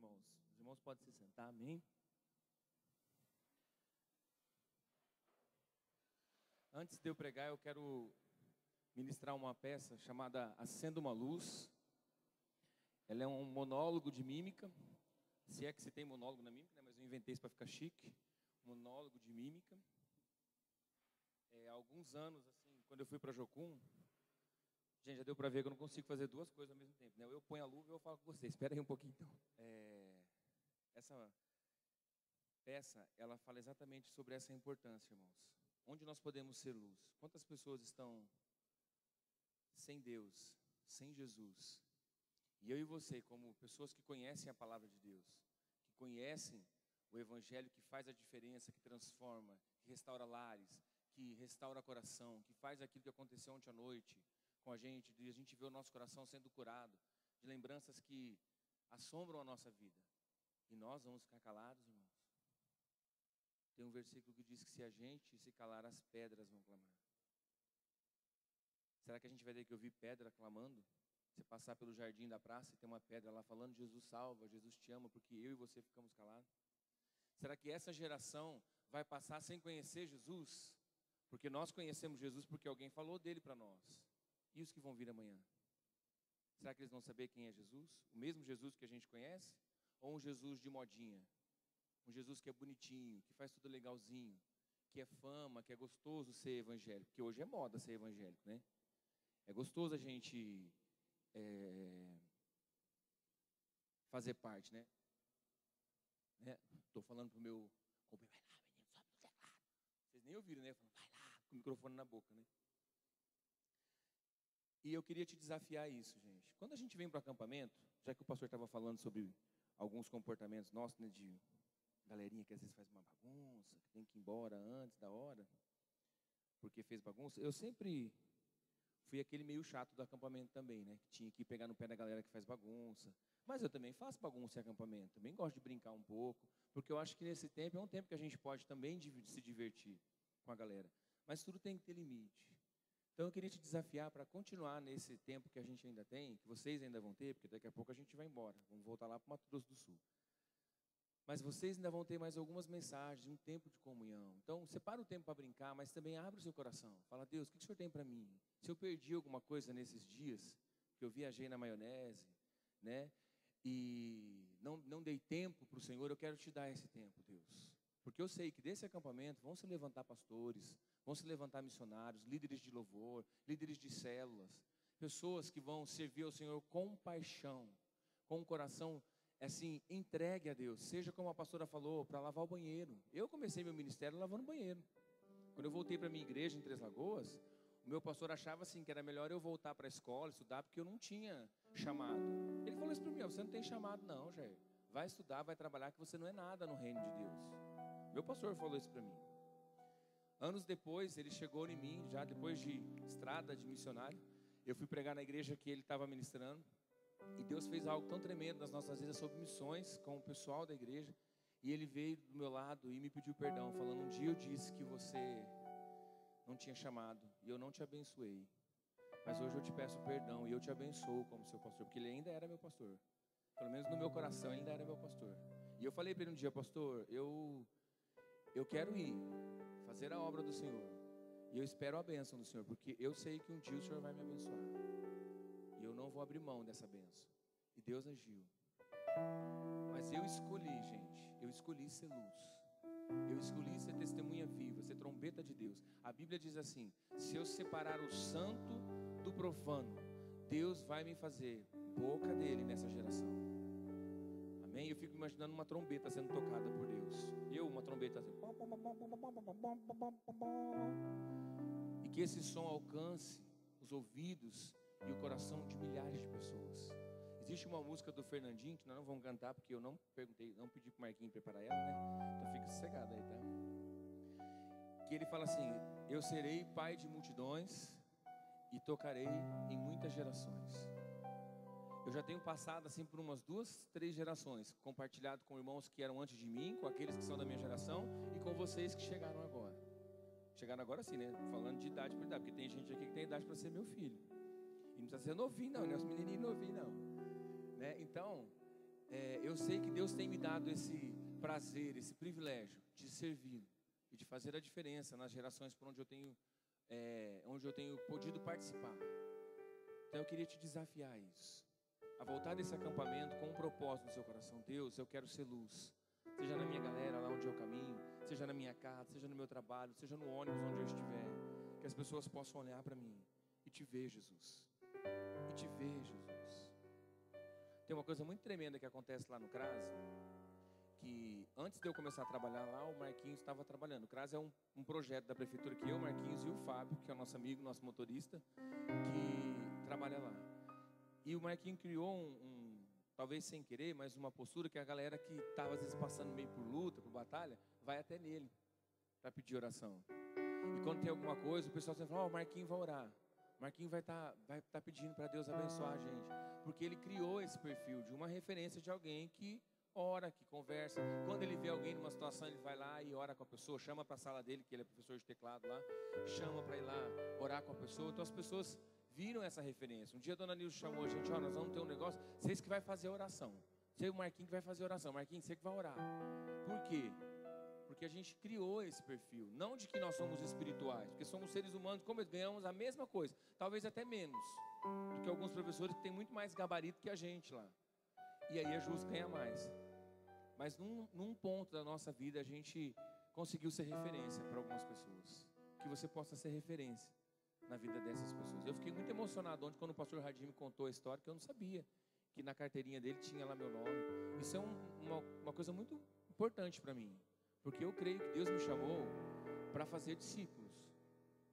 irmãos. Os irmãos podem se sentar, amém? Antes de eu pregar, eu quero ministrar uma peça chamada Acenda uma Luz. Ela é um monólogo de mímica, se é que se tem monólogo na mímica, né? Mas eu inventei isso para ficar chique. Monólogo de mímica. Há alguns anos, assim, quando eu fui para Jocum, gente, já deu para ver que eu não consigo fazer duas coisas ao mesmo tempo, né? Eu ponho a luva e eu falo com vocês. Espera aí um pouquinho, então. Essa peça, ela fala exatamente sobre essa importância, irmãos. Onde nós podemos ser luz? Quantas pessoas estão sem Deus, sem Jesus? E eu e você, como pessoas que conhecem a palavra de Deus, que conhecem o Evangelho, que faz a diferença, que transforma, que restaura lares, que restaura coração, que faz aquilo que aconteceu ontem à noite com a gente, de a gente ver o nosso coração sendo curado, de lembranças que assombram a nossa vida. E nós vamos ficar calados, irmãos? Tem um versículo que diz que se a gente se calar, as pedras vão clamar. Será que a gente vai ter que ouvir pedra clamando? Você passar pelo jardim da praça e tem uma pedra lá falando: Jesus salva, Jesus te ama, porque eu e você ficamos calados? Será que essa geração vai passar sem conhecer Jesus? Porque nós conhecemos Jesus porque alguém falou dele para nós. E os que vão vir amanhã? Será que eles vão saber quem é Jesus? O mesmo Jesus que a gente conhece? Ou um Jesus de modinha? Um Jesus que é bonitinho, que faz tudo legalzinho, que é fama, que é gostoso ser evangélico. Porque hoje é moda ser evangélico, né? É gostoso a gente fazer parte, né? Estou falando pro meu companheiro: vai lá, menino, sobe no teclado. Vocês nem ouviram, né? Falando: vai lá, com o microfone na boca, né? E eu queria te desafiar isso, gente. Quando a gente vem para o acampamento, já que o pastor estava falando sobre alguns comportamentos nossos, né, de galerinha que às vezes faz uma bagunça, que tem que ir embora antes da hora, porque fez bagunça, eu sempre fui aquele meio chato do acampamento também, né? Que tinha que pegar no pé da galera que faz bagunça. Mas eu também faço bagunça em acampamento, também gosto de brincar um pouco, porque eu acho que nesse tempo é um tempo que a gente pode também se divertir com a galera. Mas tudo tem que ter limite. Então eu queria te desafiar para continuar nesse tempo que a gente ainda tem, que vocês ainda vão ter, porque daqui a pouco a gente vai embora, vamos voltar lá para o Mato Grosso do Sul. Mas vocês ainda vão ter mais algumas mensagens, um tempo de comunhão. Então, separa o tempo para brincar, mas também abre o seu coração. Fala: Deus, o que o Senhor tem para mim? Se eu perdi alguma coisa nesses dias, que eu viajei na maionese, né? E não dei tempo para o Senhor, eu quero te dar esse tempo, Deus. Porque eu sei que desse acampamento vão se levantar pastores, vão se levantar missionários, líderes de louvor, líderes de células, pessoas que vão servir ao Senhor com paixão, com um coração assim, entregue a Deus. Seja como a pastora falou, para lavar o banheiro. Eu comecei meu ministério lavando banheiro. Quando eu voltei para a minha igreja em Três Lagoas, o meu pastor achava assim que era melhor eu voltar para a escola, estudar, porque eu não tinha chamado. Ele falou isso para mim: você não tem chamado não, Jair. Vai estudar, vai trabalhar, que você não é nada no reino de Deus. Meu pastor falou isso para mim. Anos depois, ele chegou em mim, já depois de estrada de missionário, eu fui pregar na igreja que ele estava ministrando. E Deus fez algo tão tremendo nas nossas vidas sobre missões com o pessoal da igreja. E ele veio do meu lado e me pediu perdão, falando: um dia eu disse que você não tinha chamado e eu não te abençoei. Mas hoje eu te peço perdão e eu te abençoo como seu pastor, porque ele ainda era meu pastor. Pelo menos no meu coração ele ainda era meu pastor. E eu falei para ele um dia: pastor, eu quero ir fazer a obra do Senhor. E eu espero a bênção do Senhor, porque eu sei que um dia o Senhor vai me abençoar. E eu não vou abrir mão dessa bênção. E Deus agiu. Mas eu escolhi, gente, eu escolhi ser luz. Eu escolhi ser testemunha viva, ser trombeta de Deus. A Bíblia diz assim: se eu separar o santo do profano, Deus vai me fazer boca dele nessa geração. Amém? Eu fico imaginando uma trombeta sendo tocada por Deus. Uma trombeta assim. E que esse som alcance os ouvidos e o coração de milhares de pessoas. Existe uma música do Fernandinho que nós não vamos cantar, porque eu não perguntei, não pedi para o Marquinhos preparar ela, né? Então fica sossegado aí, tá? Que ele fala assim: eu serei pai de multidões e tocarei em muitas gerações. Eu já tenho passado assim por umas 2, 3 gerações, compartilhado com irmãos que eram antes de mim, com aqueles que são da minha geração e com vocês que chegaram agora. Chegaram agora sim, né? Falando de idade por idade, porque tem gente aqui que tem idade para ser meu filho. E não precisa ser novinho não, né? Os menininhos novinhos não, né? Então, eu sei que Deus tem me dado esse prazer, esse privilégio de servir e de fazer a diferença nas gerações por onde eu tenho podido participar. Então eu queria te desafiar a isso, a voltar desse acampamento com um propósito no seu coração. Deus, eu quero ser luz, seja na minha galera, lá onde eu caminho, seja na minha casa, seja no meu trabalho, seja no ônibus onde eu estiver, que as pessoas possam olhar para mim e te ver, Jesus, e te ver, Jesus. Tem uma coisa muito tremenda que acontece lá no CRAS, que antes de eu começar a trabalhar lá, o Marquinhos estava trabalhando. O CRAS é um projeto da prefeitura que eu, o Marquinhos e o Fábio, que é o nosso amigo, nosso motorista, que trabalha lá. E o Marquinhos criou talvez sem querer, mas uma postura que a galera que estava às vezes passando meio por luta, por batalha, vai até nele para pedir oração. E quando tem alguma coisa, o pessoal sempre fala, o Marquinhos vai orar. O Marquinhos vai tá pedindo para Deus abençoar a gente. Porque ele criou esse perfil de uma referência de alguém que ora, que conversa. Quando ele vê alguém numa situação, ele vai lá e ora com a pessoa, chama para a sala dele, que ele é professor de teclado lá, chama para ir lá orar com a pessoa. Então as pessoas viram essa referência. Um dia a dona Nilson chamou a gente, nós vamos ter um negócio, vocês que vai fazer a oração. Você e o Marquinhos que vai fazer a oração. Marquinhos, você que vai orar. Por quê? Porque a gente criou esse perfil, não de que nós somos espirituais, porque somos seres humanos, como ganhamos a mesma coisa, talvez até menos do que alguns professores que têm muito mais gabarito que a gente lá. E aí é justo ganhar mais. Mas num ponto da nossa vida a gente conseguiu ser referência para algumas pessoas. Que você possa ser referência na vida dessas pessoas. Eu fiquei muito emocionado ontem quando o pastor Radim me contou a história, que eu não sabia que na carteirinha dele tinha lá meu nome. Isso é uma coisa muito importante para mim, porque eu creio que Deus me chamou para fazer discípulos,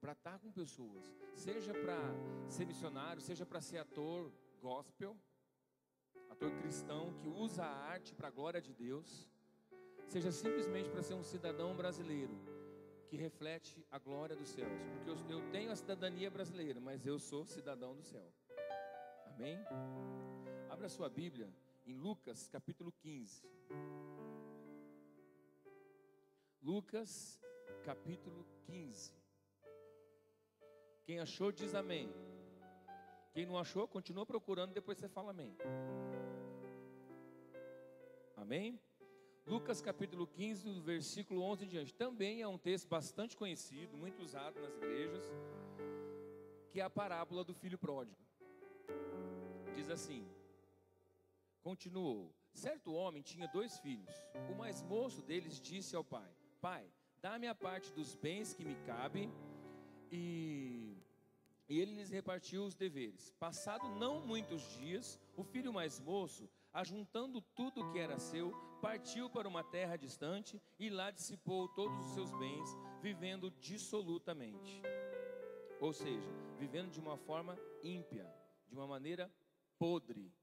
para estar com pessoas, seja para ser missionário, seja para ser ator gospel, ator cristão que usa a arte para a glória de Deus, seja simplesmente para ser um cidadão brasileiro que reflete a glória dos céus, porque eu tenho a cidadania brasileira, mas eu sou cidadão do céu. Amém? Abra sua Bíblia em Lucas capítulo 15. Lucas capítulo 15. Quem achou diz amém. Quem não achou, continua procurando, depois você fala amém. Amém? Lucas capítulo 15, do versículo 11 em diante. Também é um texto bastante conhecido, muito usado nas igrejas, que é a parábola do filho pródigo. Diz assim: continuou: certo homem tinha 2 filhos. O mais moço deles disse ao pai: pai, dá-me a parte dos bens que me cabem. E ele lhes repartiu os deveres. Passado não muitos dias, o filho mais moço, ajuntando tudo o que era seu, partiu para uma terra distante e lá dissipou todos os seus bens, vivendo dissolutamente. Ou seja, vivendo de uma forma ímpia, de uma maneira podre,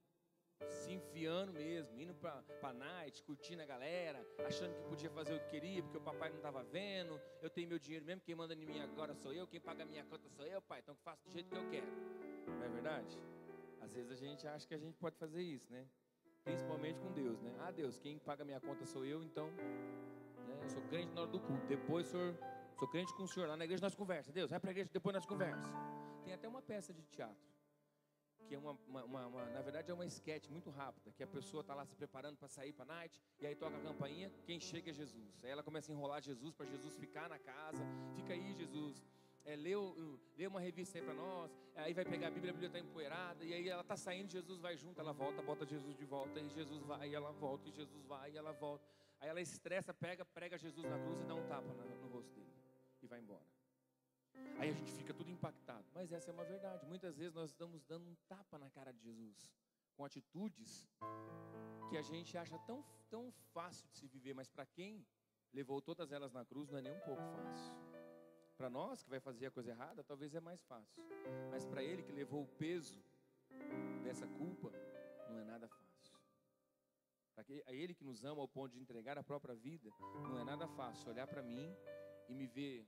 se enfiando mesmo, indo para a night, curtindo a galera, achando que podia fazer o que queria, porque o papai não estava vendo. Eu tenho meu dinheiro mesmo, quem manda em mim agora sou eu, quem paga a minha conta sou eu, pai, então faço do jeito que eu quero. Não é verdade? Às vezes a gente acha que a gente pode fazer isso, né? Principalmente com Deus, né? Ah, Deus, quem paga a minha conta sou eu, então, né? Eu sou crente na hora do culto, depois sou crente com o senhor, lá na igreja nós conversa. Deus, vai para a igreja, depois nós conversa. Tem até uma peça de teatro, que é na verdade é uma esquete muito rápida, que a pessoa está lá se preparando para sair para a night, e aí toca a campainha, quem chega é Jesus. Aí ela começa a enrolar Jesus, para Jesus ficar na casa. Fica aí, Jesus, lê uma revista aí para nós. Aí vai pegar a Bíblia está empoeirada, e aí ela está saindo, Jesus vai junto, ela volta, bota Jesus de volta, e Jesus vai, e ela volta, e Jesus vai, e ela volta. Aí ela estressa, prega Jesus na cruz e dá um tapa no rosto dele, e vai embora. Aí a gente fica tudo impactado. Mas essa é uma verdade. Muitas vezes nós estamos dando um tapa na cara de Jesus, com atitudes que a gente acha tão fácil de se viver, mas para quem levou todas elas na cruz não é nem um pouco fácil. Para nós que vai fazer a coisa errada, talvez é mais fácil, mas para ele que levou o peso dessa culpa, não é nada fácil. Para ele que nos ama ao ponto de entregar a própria vida, não é nada fácil olhar para mim e me ver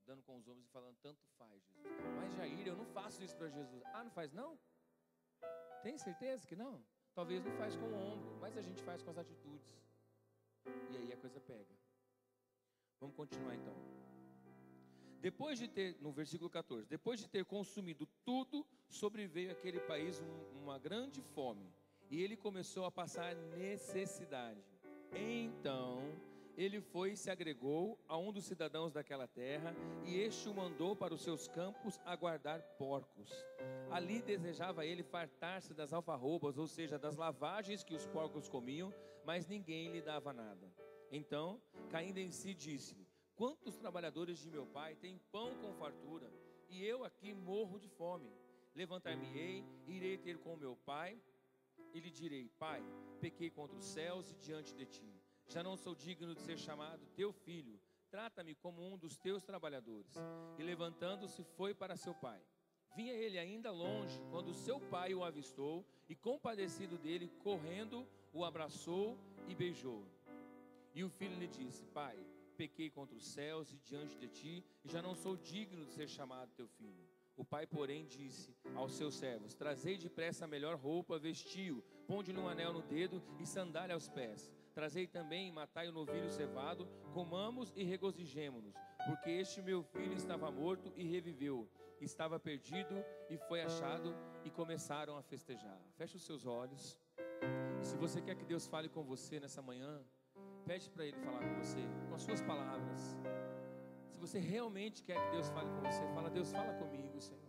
dando com os ombros e falando: tanto faz, Jesus. Mas Jair, eu não faço isso para Jesus. Ah, não faz não? Tem certeza que não? Talvez não faz com o ombro, mas a gente faz com as atitudes. E aí a coisa pega. Vamos continuar então. No versículo 14, depois de ter consumido tudo, sobreveio àquele país uma grande fome, e ele começou a passar necessidade. Então ele foi e se agregou a um dos cidadãos daquela terra, e este o mandou para os seus campos a guardar porcos. Ali desejava ele fartar-se das alfarrobas, ou seja, das lavagens que os porcos comiam, mas ninguém lhe dava nada. Então, caindo em si, disse: quantos trabalhadores de meu pai têm pão com fartura, e eu aqui morro de fome? Levantar-me-ei, irei ter com meu pai, e lhe direi: pai, pequei contra os céus e diante de ti. Já não sou digno de ser chamado teu filho. Trata-me como um dos teus trabalhadores. E levantando-se foi para seu pai. Vinha ele ainda longe, quando seu pai o avistou, e compadecido dele, correndo, o abraçou e beijou. E o filho lhe disse: pai, pequei contra os céus e diante de ti, e já não sou digno de ser chamado teu filho. O pai, porém, disse aos seus servos: trazei depressa a melhor roupa, vestiu, ponde-lhe um anel no dedo e sandália aos pés. Trazei também e matai o novilho cevado, comamos e regozijemo-nos, porque este meu filho estava morto e reviveu, estava perdido e foi achado, e começaram a festejar. Feche os seus olhos. E se você quer que Deus fale com você nessa manhã, pede para Ele falar com você, com as suas palavras. Se você realmente quer que Deus fale com você, fala: Deus, fala comigo, Senhor.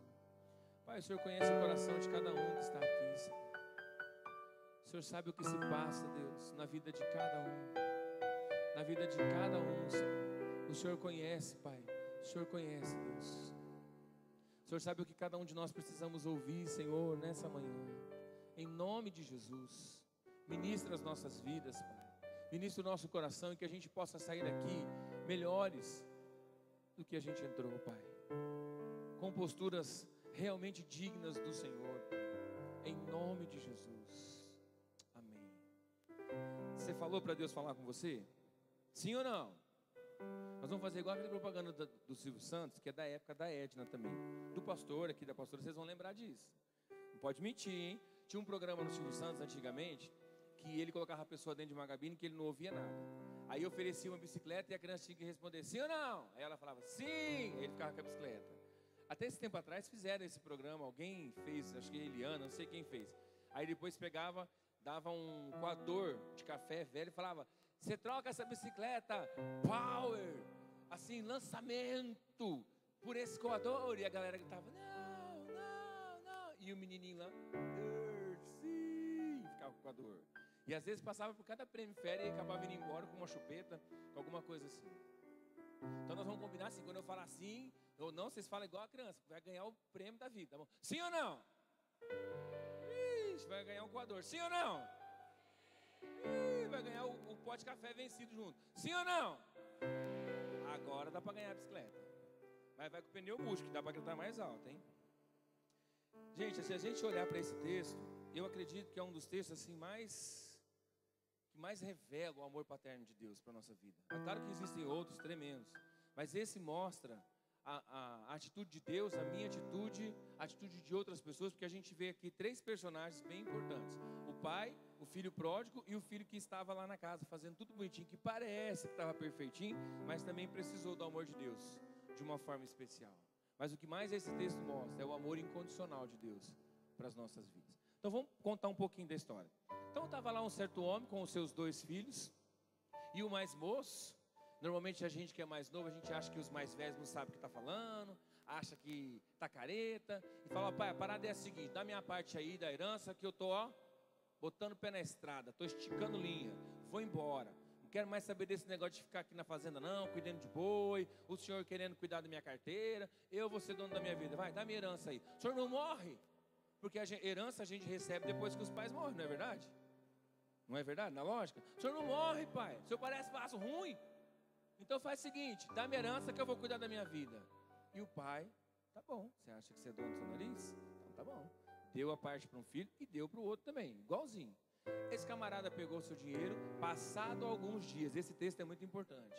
Pai, o Senhor conhece o coração de cada um que está aqui, Senhor. O Senhor sabe o que se passa, Deus, na vida de cada um. Na vida de cada um, Senhor. O Senhor conhece, Pai. O Senhor conhece, Deus. O Senhor sabe o que cada um de nós precisamos ouvir, Senhor, nessa manhã. Em nome de Jesus, ministra as nossas vidas, Pai. Ministra o nosso coração, e que a gente possa sair daqui melhores do que a gente entrou, Pai. Com posturas realmente dignas do Senhor, em nome de Jesus. Amém. Você falou para Deus falar com você? Sim ou não? Nós vamos fazer igual aquela propaganda do Silvio Santos, que é da época da Edna também, do pastor aqui, da pastora. Vocês vão lembrar disso. Não pode mentir, hein? Tinha um programa no Silvio Santos antigamente, que ele colocava a pessoa dentro de uma cabine que ele não ouvia nada. Aí oferecia uma bicicleta e a criança tinha que responder sim ou não. Aí ela falava sim, aí ele ficava com a bicicleta. Até esse tempo atrás fizeram esse programa, alguém fez, acho que a Eliana, não sei quem fez. Aí depois pegava, dava um coador de café velho e falava: você troca essa bicicleta, power, assim, lançamento, por esse coador. E a galera gritava: não, não, não. E o menininho lá: sim, ficava com o coador. E às vezes passava por cada prêmio férias e acabava indo embora com uma chupeta, com alguma coisa assim. Então nós vamos combinar assim: quando eu falar sim ou não, vocês falam igual a criança, vai ganhar o prêmio da vida, tá bom? Sim ou não? Ixi, vai ganhar um coador. Sim ou não? Ih, vai ganhar o pote de café vencido junto. Sim ou não? Agora dá para ganhar a bicicleta. Mas vai com o pneu murcho, que dá para gritar mais alto, hein? Gente, se a gente olhar para esse texto, eu acredito que é um dos textos assim que mais revela o amor paterno de Deus para a nossa vida. É claro que existem outros tremendos, mas esse mostra a atitude de Deus, a minha atitude, a atitude de outras pessoas, porque a gente vê aqui três personagens bem importantes: o pai, o filho pródigo e o filho que estava lá na casa fazendo tudo bonitinho, que parece que estava perfeitinho, mas também precisou do amor de Deus de uma forma especial. Mas o que mais esse texto mostra é o amor incondicional de Deus para as nossas vidas. Então vamos contar um pouquinho da história. Então estava lá um certo homem com os seus 2 filhos, e o mais moço. Normalmente a gente que é mais novo, a gente acha que os mais velhos não sabem o que está falando, acha que está careta, e fala: pai, a parada é a seguinte: dá minha parte aí da herança, que eu estou botando o pé na estrada, estou esticando linha, vou embora. Não quero mais saber desse negócio de ficar aqui na fazenda não, cuidando de boi, o senhor querendo cuidar da minha carteira, eu vou ser dono da minha vida. Vai, dá minha herança aí. O senhor não morre, porque a herança a gente recebe depois que os pais morrem, não é verdade? Não é verdade? Na lógica? O senhor não morre, pai, o senhor parece vaso ruim. Então faz o seguinte: dá minha herança que eu vou cuidar da minha vida. E o pai: tá bom, você acha que você é dono do seu nariz? Então tá bom. Deu a parte para um filho e deu para o outro também, igualzinho. Esse camarada pegou o seu dinheiro, passado alguns dias. Esse texto é muito importante,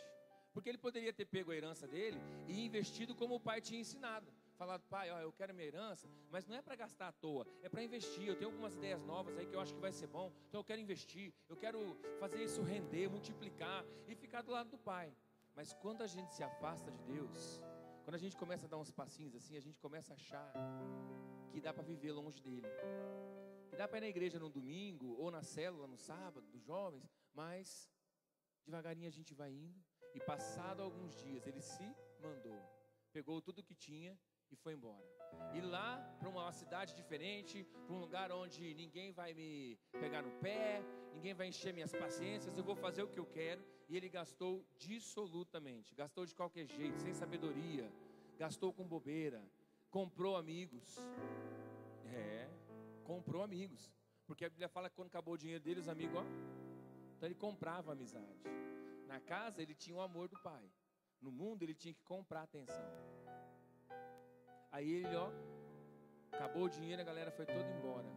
porque ele poderia ter pego a herança dele e investido como o pai tinha ensinado. Falado: pai, ó, eu quero minha herança, mas não é para gastar à toa, é para investir. Eu tenho algumas ideias novas aí que eu acho que vai ser bom, então eu quero investir, eu quero fazer isso render, multiplicar e ficar do lado do pai. Mas quando a gente se afasta de Deus, quando a gente começa a dar uns passinhos assim, a gente começa a achar que dá para viver longe dele, E dá para ir na igreja no domingo, ou na célula no sábado, dos jovens, mas devagarinho a gente vai indo. E passado alguns dias, ele se mandou, pegou tudo que tinha e foi embora. E lá para uma cidade diferente, para um lugar onde ninguém vai me pegar no pé, ninguém vai encher minhas paciências, eu vou fazer o que eu quero. E ele gastou dissolutamente, gastou de qualquer jeito, sem sabedoria, gastou com bobeira, comprou amigos. Comprou amigos, porque a Bíblia fala que quando acabou o dinheiro dele, os amigos, então ele comprava amizade. Na casa ele tinha o amor do pai, no mundo ele tinha que comprar atenção. Aí ele, acabou o dinheiro, a galera foi toda embora,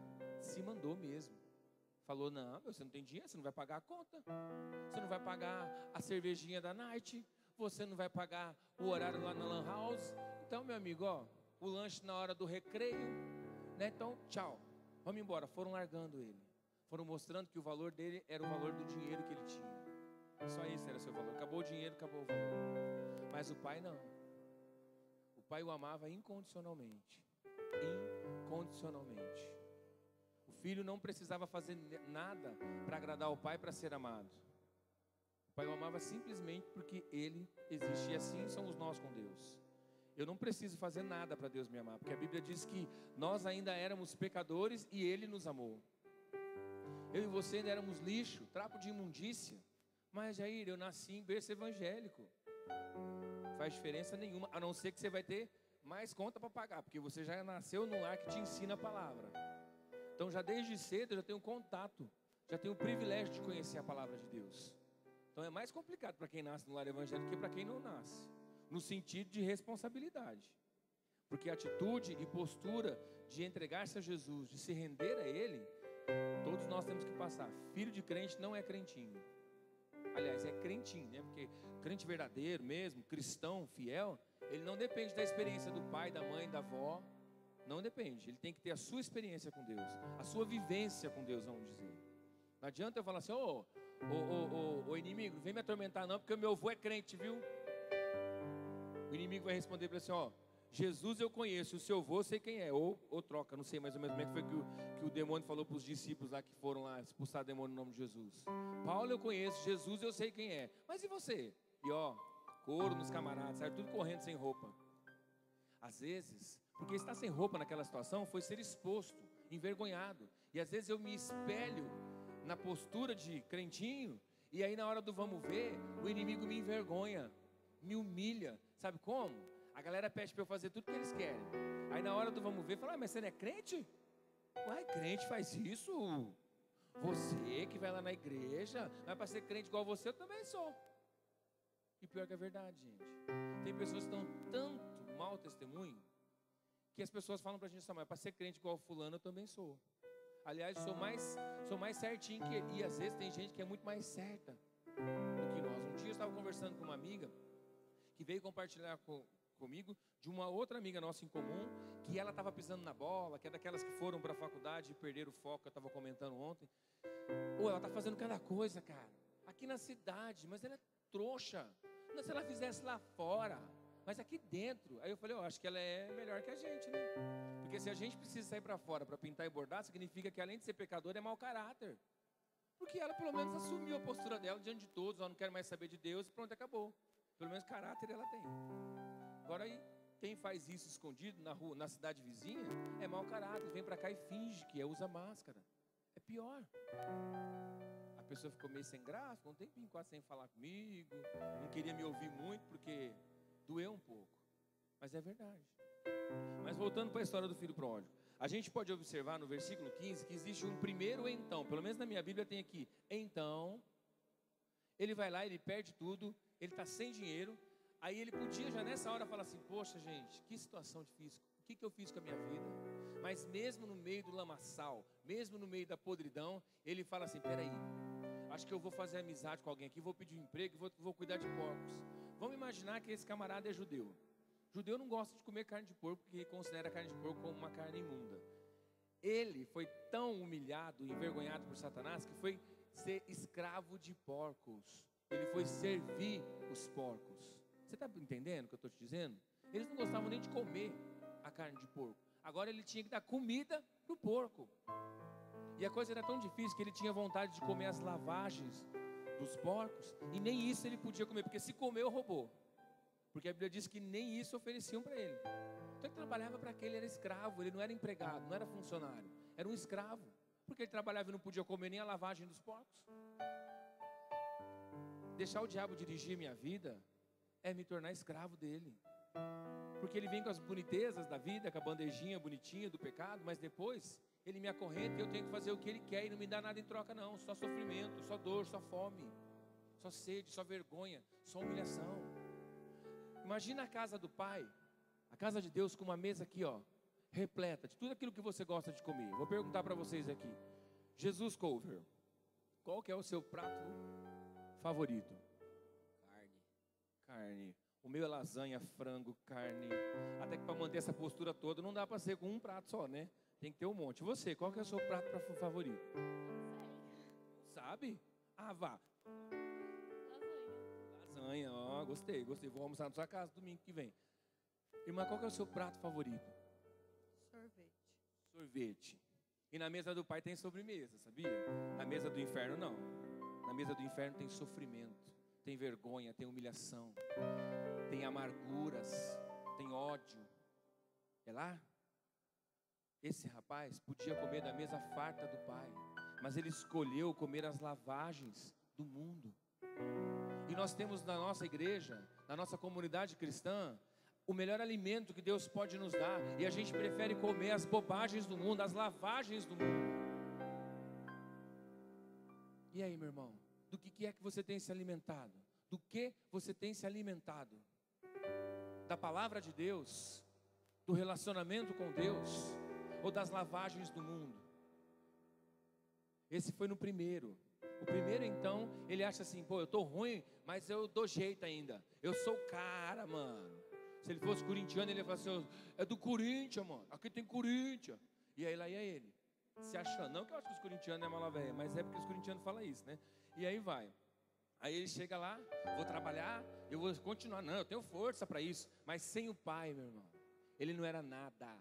se mandou mesmo. Falou, não, você não tem dinheiro, você não vai pagar a conta, você não vai pagar a cervejinha da night, você não vai pagar o horário lá na lan house. Então, meu amigo, o lanche na hora do recreio, né? Então, tchau, vamos embora. Foram largando ele, foram mostrando que o valor dele era o valor do dinheiro que ele tinha. Só esse era o seu valor. Acabou o dinheiro, acabou o valor. Mas o pai não. O pai o amava incondicionalmente. Incondicionalmente. O filho não precisava fazer nada para agradar o pai, para ser amado. O pai o amava simplesmente porque ele existe. E assim somos nós com Deus. Eu não preciso fazer nada para Deus me amar, porque a Bíblia diz que nós ainda éramos pecadores e Ele nos amou. Eu e você ainda éramos lixo, trapo de imundícia. Mas Jair, eu nasci em berço evangélico. Não faz diferença nenhuma, a não ser que você vai ter mais conta para pagar, porque você já nasceu num lar que te ensina a palavra. Então já desde cedo eu já tenho contato, já tenho o privilégio de conhecer a palavra de Deus. Então é mais complicado para quem nasce no lar evangélico que para quem não nasce, no sentido de responsabilidade. Porque a atitude e postura de entregar-se a Jesus, de se render a Ele, todos nós temos que passar. Filho de crente não é crentinho. Aliás, é crentinho, né? Porque crente verdadeiro mesmo, cristão, fiel, ele não depende da experiência do pai, da mãe, da avó. Não depende, ele tem que ter a sua experiência com Deus, a sua vivência com Deus, vamos dizer. Não adianta eu falar assim, ô inimigo, vem me atormentar não, porque o meu avô é crente, viu? O inimigo vai responder para ele assim, Jesus eu conheço, o seu avô eu sei quem é, ou troca, não sei mais ou menos como é que foi que o demônio falou para os discípulos lá que foram lá expulsar o demônio no nome de Jesus. Paulo eu conheço, Jesus eu sei quem é, mas e você? E couro nos camaradas, sai tudo correndo sem roupa. Às vezes, porque estar sem roupa naquela situação foi ser exposto, envergonhado. E às vezes eu me espelho na postura de crentinho, e aí na hora do vamos ver, o inimigo me envergonha, me humilha. Sabe como? A galera pede para eu fazer tudo que eles querem. Aí na hora do vamos ver, fala, mas você não é crente? Uai, crente faz isso? Você que vai lá na igreja, vai para ser crente igual você, eu também sou. E pior que é verdade, gente. Tem pessoas que dão tanto mau testemunho, que as pessoas falam pra gente, mas para ser crente igual fulano, eu também sou. Aliás, sou mais certinho que ele. E às vezes tem gente que é muito mais certa do que nós. Um dia eu estava conversando com uma amiga, que veio compartilhar comigo, de uma outra amiga nossa em comum, que ela estava pisando na bola, que é daquelas que foram para a faculdade e perderam o foco, que eu estava comentando ontem. Ela está fazendo cada coisa, cara, aqui na cidade, mas ela é trouxa. Não, se ela fizesse lá fora, mas aqui dentro. Aí eu falei, acho que ela é melhor que a gente, né? Porque se a gente precisa sair para fora para pintar e bordar, significa que além de ser pecador, é mau caráter. Porque ela pelo menos assumiu a postura dela diante de todos, ela não quer mais saber de Deus e pronto, acabou. Pelo menos caráter ela tem. Agora aí, quem faz isso escondido na rua, na cidade vizinha, é mau caráter, vem para cá e finge que usa máscara. É pior. A pessoa ficou meio sem graça, ficou um tempinho quase sem falar comigo, não queria me ouvir muito porque doeu um pouco. Mas é verdade. Mas voltando para a história do filho pródigo, a gente pode observar no versículo 15 que existe um primeiro então. Pelo menos na minha Bíblia tem aqui, então. Ele vai lá, ele perde tudo, ele está sem dinheiro. Aí ele podia já nessa hora falar assim, poxa gente, que situação difícil, o que eu fiz com a minha vida? Mas mesmo no meio do lamaçal, mesmo no meio da podridão, ele fala assim, peraí, acho que eu vou fazer amizade com alguém aqui, vou pedir um emprego, vou cuidar de porcos. Vamos imaginar que esse camarada é judeu. Judeu não gosta de comer carne de porco, porque considera a carne de porco como uma carne imunda. Ele foi tão humilhado, envergonhado por Satanás, que foi ser escravo de porcos. Ele foi servir os porcos. Você está entendendo o que eu estou te dizendo? Eles não gostavam nem de comer a carne de porco. Agora ele tinha que dar comida para o porco. E a coisa era tão difícil que ele tinha vontade de comer as lavagens dos porcos, e nem isso ele podia comer, porque se comeu, roubou. Porque a Bíblia diz que nem isso ofereciam para ele. Então ele trabalhava para aquele, ele era escravo, ele não era empregado, não era funcionário, era um escravo. Porque ele trabalhava e não podia comer nem a lavagem dos porcos. Deixar o diabo dirigir minha vida é me tornar escravo dele. Porque ele vem com as bonitezas da vida, com a bandejinha bonitinha do pecado, mas depois ele me acorrenta e eu tenho que fazer o que ele quer e não me dá nada em troca não. Só sofrimento, só dor, só fome, só sede, só vergonha, só humilhação. Imagina a casa do Pai, a casa de Deus, com uma mesa aqui, ó, repleta de tudo aquilo que você gosta de comer. Vou perguntar para vocês aqui. Jesus Cover, qual que é o seu prato favorito? Carne. O meu é lasanha, frango, carne. Até que para manter essa postura toda não dá para ser com um prato só, né? Tem que ter um monte. Você, qual que é o seu prato favorito? Sabe? Ah, vá. Lasanha, ó, gostei. Vou almoçar na sua casa domingo que vem. Irmã, qual que é o seu prato favorito? Sorvete. E na mesa do Pai tem sobremesa, sabia? Na mesa do inferno não. Na mesa do inferno tem sofrimento, tem vergonha, tem humilhação, tem amarguras, tem ódio. É lá? Esse rapaz podia comer da mesa farta do Pai, mas ele escolheu comer as lavagens do mundo. E nós temos na nossa igreja, na nossa comunidade cristã, o melhor alimento que Deus pode nos dar, e a gente prefere comer as bobagens do mundo, as lavagens do mundo. E aí, meu irmão, do que é que você tem se alimentado? Do que você tem se alimentado? Da palavra de Deus? Do relacionamento com Deus? Ou das lavagens do mundo? Esse foi no primeiro. O primeiro, então, ele acha assim, pô, eu tô ruim, mas eu dou jeito ainda. Eu sou o cara, mano. Se ele fosse corintiano, ele ia falar assim, é do Corinthians, mano. Aqui tem Corinthians. E aí lá ia ele, se achando. Não que eu acho que os corintianos é mala velha, mas é porque os corintianos falam isso, né? E aí vai. Aí ele chega lá, vou trabalhar, eu vou continuar. Não, eu tenho força para isso. Mas sem o Pai, meu irmão, ele não era nada.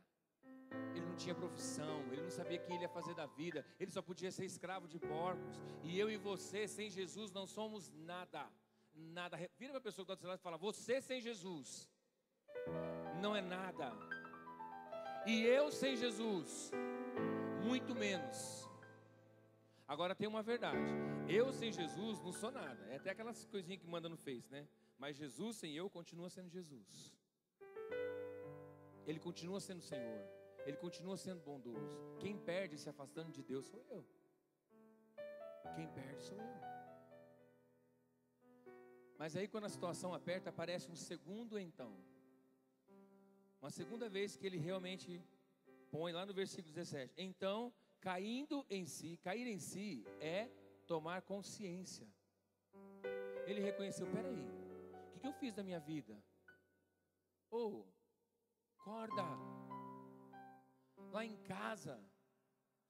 Ele não tinha profissão, ele não sabia o que ele ia fazer da vida. Ele só podia ser escravo de porcos. E eu e você, sem Jesus, não somos nada. Nada. Vira para a pessoa que está do seu lado e fala, você sem Jesus não é nada. E eu sem Jesus, muito menos. Agora tem uma verdade, eu sem Jesus não sou nada. É até aquelas coisinhas que manda no Face, né? Mas Jesus sem eu continua sendo Jesus. Ele continua sendo Senhor. Ele continua sendo bondoso. Quem perde se afastando de Deus sou eu. Quem perde sou eu. Mas aí quando a situação aperta, aparece um segundo então. Uma segunda vez que ele realmente põe lá no versículo 17. Então, cair em si é tomar consciência. Ele reconheceu, peraí, o que eu fiz da minha vida? Acorda. Lá em casa,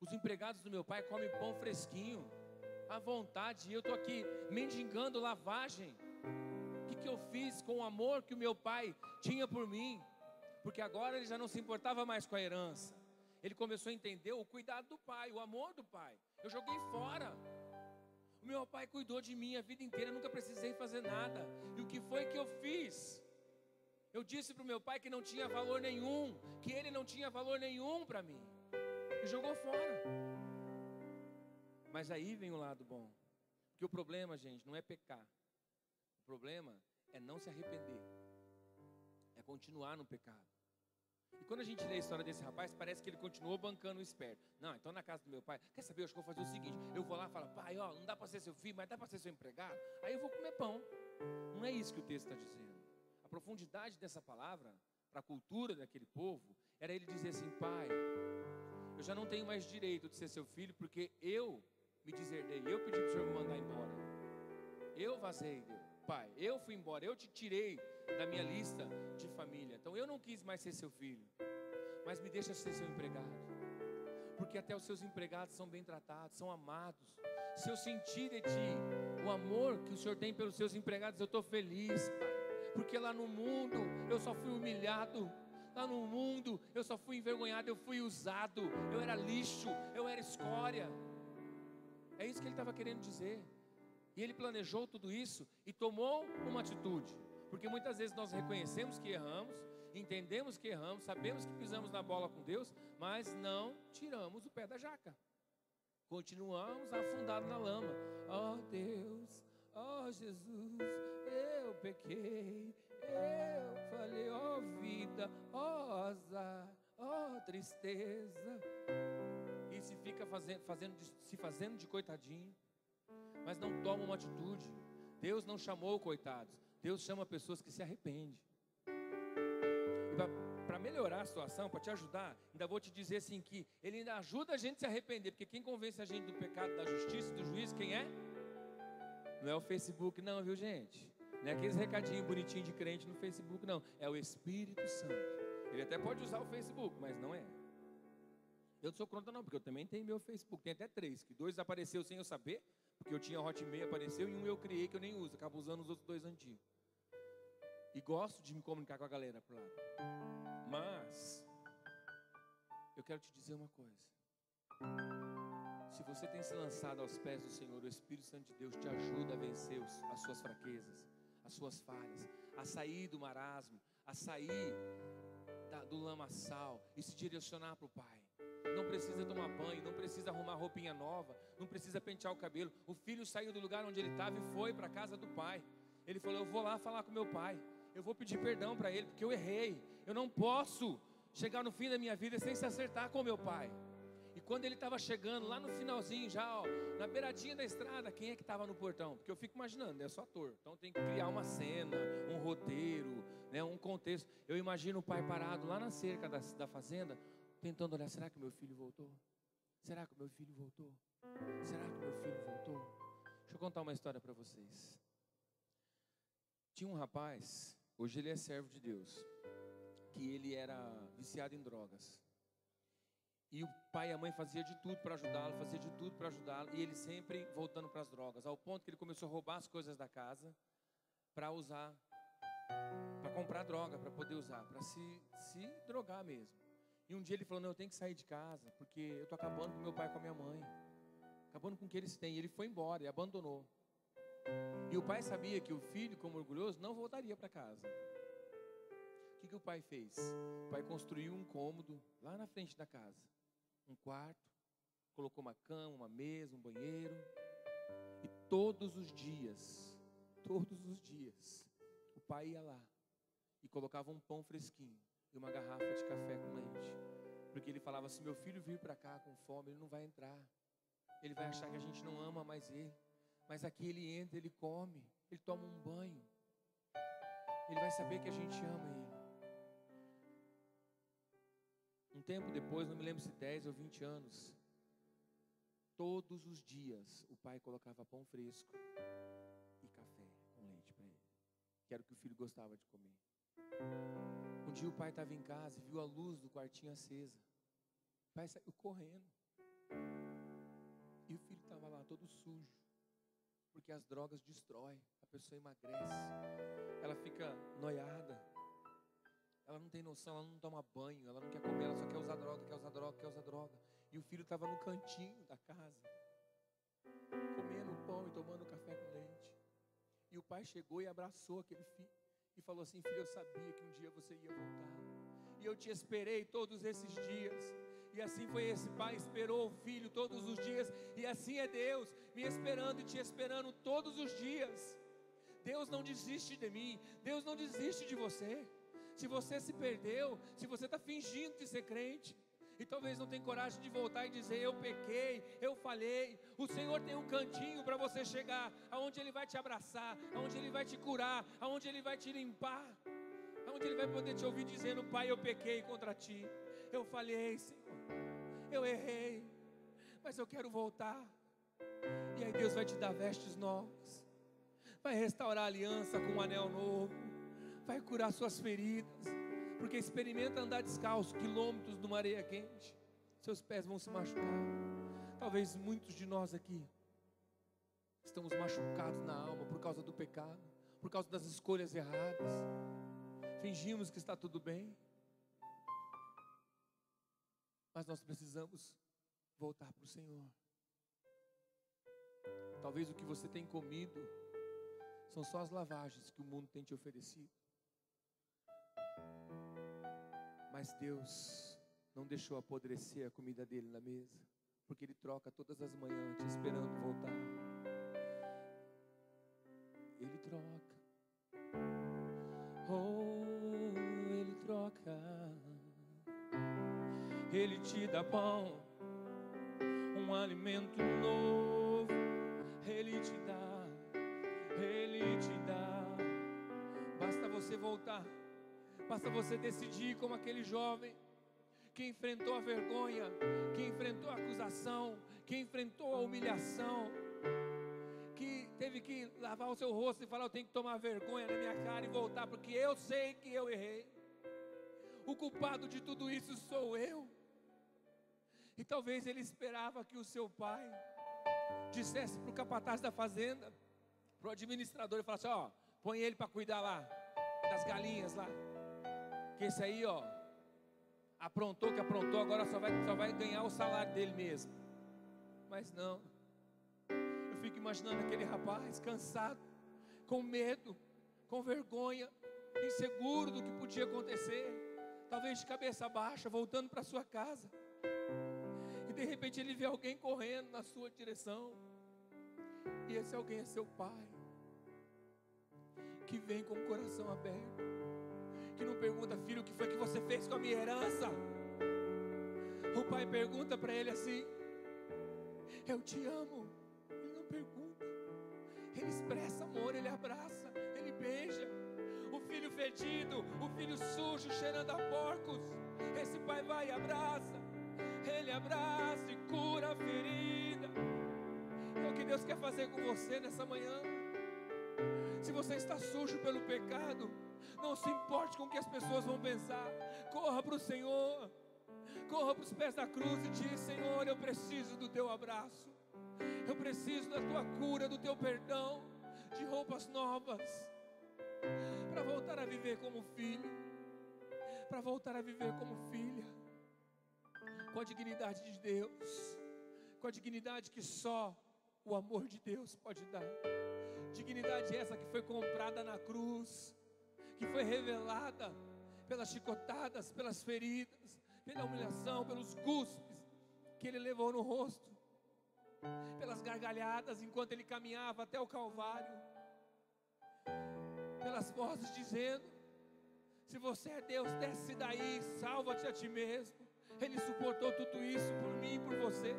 os empregados do meu pai comem pão fresquinho, à vontade, e eu estou aqui mendigando lavagem. O que eu fiz com o amor que o meu pai tinha por mim? Porque agora ele já não se importava mais com a herança. Ele começou a entender o cuidado do pai, o amor do pai. Eu joguei fora. O meu pai cuidou de mim a vida inteira, eu nunca precisei fazer nada. E o que foi que eu fiz? Eu disse para o meu pai que não tinha valor nenhum, que ele não tinha valor nenhum para mim. E jogou fora. Mas aí vem o lado bom. Porque o problema, gente, não é pecar. O problema é não se arrepender. É continuar no pecado. E quando a gente lê a história desse rapaz, parece que ele continuou bancando o esperto. Não, então na casa do meu pai, quer saber, eu acho que eu vou fazer o seguinte, eu vou lá e falo, pai, ó, não dá para ser seu filho, mas dá para ser seu empregado, aí eu vou comer pão. Não é isso que o texto está dizendo. A profundidade dessa palavra, para a cultura daquele povo, era ele dizer assim, pai, eu já não tenho mais direito de ser seu filho, porque eu me deserdei, eu pedi para o senhor me mandar embora. Eu vazei, pai, eu fui embora, eu te tirei da minha lista de família. Então eu não quis mais ser seu filho, mas me deixa ser seu empregado, porque até os seus empregados são bem tratados, são amados. Se eu sentir de ti o amor que o Senhor tem pelos seus empregados, eu estou feliz, pai, porque lá no mundo eu só fui humilhado. lá no mundo eu só fui envergonhado, eu fui usado, eu era lixo, eu era escória. É isso que ele estava querendo dizer. E ele planejou tudo isso e tomou uma atitude. Porque muitas vezes nós reconhecemos que erramos, entendemos que erramos, sabemos que pisamos na bola com Deus, mas não tiramos o pé da jaca. Continuamos afundados na lama. Oh Deus, oh Jesus, eu pequei, eu falei, oh vida, oh azar, oh tristeza. E se fica se fazendo de coitadinho, mas não toma uma atitude. Deus não chamou coitados, Deus chama pessoas que se arrependem. Para melhorar a situação, para te ajudar, ainda vou te dizer assim que Ele ainda ajuda a gente a se arrepender, porque quem convence a gente do pecado, da justiça, do juízo, quem é? Não é o Facebook não, viu gente? Não é aqueles recadinhos bonitinhos de crente no Facebook não, é o Espírito Santo. Ele até pode usar o Facebook, mas não é. Eu não sou contra não, porque eu também tenho meu Facebook, tem até 3, que 2 apareceu sem eu saber, porque eu tinha Hotmail, apareceu, e um eu criei que eu nem uso, acabo usando os outros 2 antigos. E gosto de me comunicar com a galera por lá. Mas eu quero te dizer uma coisa. Se você tem se lançado aos pés do Senhor, o Espírito Santo de Deus te ajuda a vencer as suas fraquezas, as suas falhas, a sair do marasmo, a sair do lamaçal e se direcionar para o Pai. Não precisa tomar banho, não precisa arrumar roupinha nova, não precisa pentear o cabelo. O filho saiu do lugar onde ele estava e foi para a casa do pai. Ele falou, eu vou lá falar com meu pai, eu vou pedir perdão para ele, porque eu errei. Eu não posso chegar no fim da minha vida sem se acertar com meu pai. E quando ele estava chegando lá no finalzinho já, na beiradinha da estrada, quem é que estava no portão? Porque eu fico imaginando, eu sou ator, então tem que criar uma cena, um roteiro, né, um contexto. Eu imagino o pai parado lá na cerca da fazenda, tentando olhar, será que meu filho voltou? Será que meu filho voltou? Será que meu filho voltou? Deixa eu contar uma história para vocês. Tinha um rapaz, hoje ele é servo de Deus, que ele era viciado em drogas. E o pai e a mãe faziam de tudo para ajudá-lo, e ele sempre voltando para as drogas, ao ponto que ele começou a roubar as coisas da casa para usar, para comprar droga, para poder usar, para se drogar mesmo. E um dia ele falou, não, eu tenho que sair de casa, porque eu estou acabando com meu pai e com a minha mãe, acabando com o que eles têm. E ele foi embora e abandonou. E o pai sabia que o filho, como orgulhoso, não voltaria para casa. O que o pai fez? O pai construiu um cômodo lá na frente da casa, um quarto, colocou uma cama, uma mesa, um banheiro. E todos os dias, o pai ia lá e colocava um pão fresquinho e uma garrafa de café com leite, porque ele falava, se meu filho vir para cá com fome, ele não vai entrar, ele vai achar que a gente não ama mais ele, mas aqui ele entra, ele come, ele toma um banho, ele vai saber que a gente ama ele. Um tempo depois, não me lembro se 10 ou 20 anos, todos os dias o pai colocava pão fresco e café com leite para ele, que era o que o filho gostava de comer. Um dia o pai estava em casa e viu a luz do quartinho acesa. O pai saiu correndo. E o filho estava lá todo sujo. Porque as drogas destroem. A pessoa emagrece. Ela fica noiada. Ela não tem noção, ela não toma banho. Ela não quer comer, ela só quer usar droga. E o filho estava no cantinho da casa, comendo pão e tomando café com leite. E o pai chegou e abraçou aquele filho e falou assim, filho, eu sabia que um dia você ia voltar, e eu te esperei todos esses dias. E assim foi, esse pai esperou o filho todos os dias, e assim é Deus, me esperando e te esperando todos os dias. Deus não desiste de mim, Deus não desiste de você. Se você se perdeu, se você está fingindo de ser crente, e talvez não tenha coragem de voltar e dizer, eu pequei, eu falhei, o Senhor tem um cantinho para você chegar, aonde Ele vai te abraçar, aonde Ele vai te curar, aonde Ele vai te limpar, aonde Ele vai poder te ouvir dizendo, pai, eu pequei contra ti, eu falhei, Senhor, eu errei, mas eu quero voltar. E aí Deus vai te dar vestes novas, vai restaurar a aliança com um anel novo, vai curar suas feridas. Porque experimenta andar descalço, quilômetros numa areia quente, seus pés vão se machucar. Talvez muitos de nós aqui estamos machucados na alma por causa do pecado, por causa das escolhas erradas. Fingimos que está tudo bem, Mas nós precisamos voltar para o Senhor. Talvez o que você tem comido são só as lavagens que o mundo tem te oferecido. Mas Deus não deixou apodrecer a comida dele na mesa, porque Ele troca todas as manhãs, te esperando voltar. Ele troca. Oh, Ele troca. Ele te dá pão, um alimento novo. Ele te dá, Ele te dá. Basta você voltar, basta você decidir como aquele jovem que enfrentou a vergonha, que enfrentou a acusação, que enfrentou a humilhação, que teve que lavar o seu rosto e falar: eu tenho que tomar vergonha na minha cara e voltar, porque eu sei que eu errei. O culpado de tudo isso sou eu. E talvez ele esperava que o seu pai dissesse para o capataz da fazenda, para o administrador, e falasse: ó, põe ele para cuidar lá das galinhas lá, que esse aí, ó, aprontou que aprontou, agora só vai ganhar o salário dele mesmo. Mas não. Eu fico imaginando aquele rapaz cansado, com medo, com vergonha, inseguro do que podia acontecer, talvez de cabeça baixa, voltando para sua casa. E de repente ele vê alguém correndo na sua direção, e esse alguém é seu pai, que vem com o coração aberto, que não pergunta: filho, o que foi que você fez com a minha herança? O pai pergunta para ele assim: eu te amo. Ele não pergunta, ele expressa amor, ele abraça, ele beija. O filho fedido, o filho sujo, cheirando a porcos, esse pai vai e abraça. Ele abraça e cura a ferida. É o que Deus quer fazer com você nessa manhã. Se você está sujo pelo pecado, não se importe com o que as pessoas vão pensar. Corra para o Senhor, corra para os pés da cruz e diz: Senhor, eu preciso do teu abraço, eu preciso da tua cura, do teu perdão, de roupas novas, para voltar a viver como filho, para voltar a viver como filha, com a dignidade de Deus, com a dignidade que só o amor de Deus pode dar. Dignidade essa que foi comprada na cruz, que foi revelada pelas chicotadas, pelas feridas, pela humilhação, pelos cuspes que Ele levou no rosto, pelas gargalhadas enquanto Ele caminhava até o Calvário, pelas vozes dizendo: se você é Deus, desce daí, salva-te a ti mesmo. Ele suportou tudo isso por mim e por você.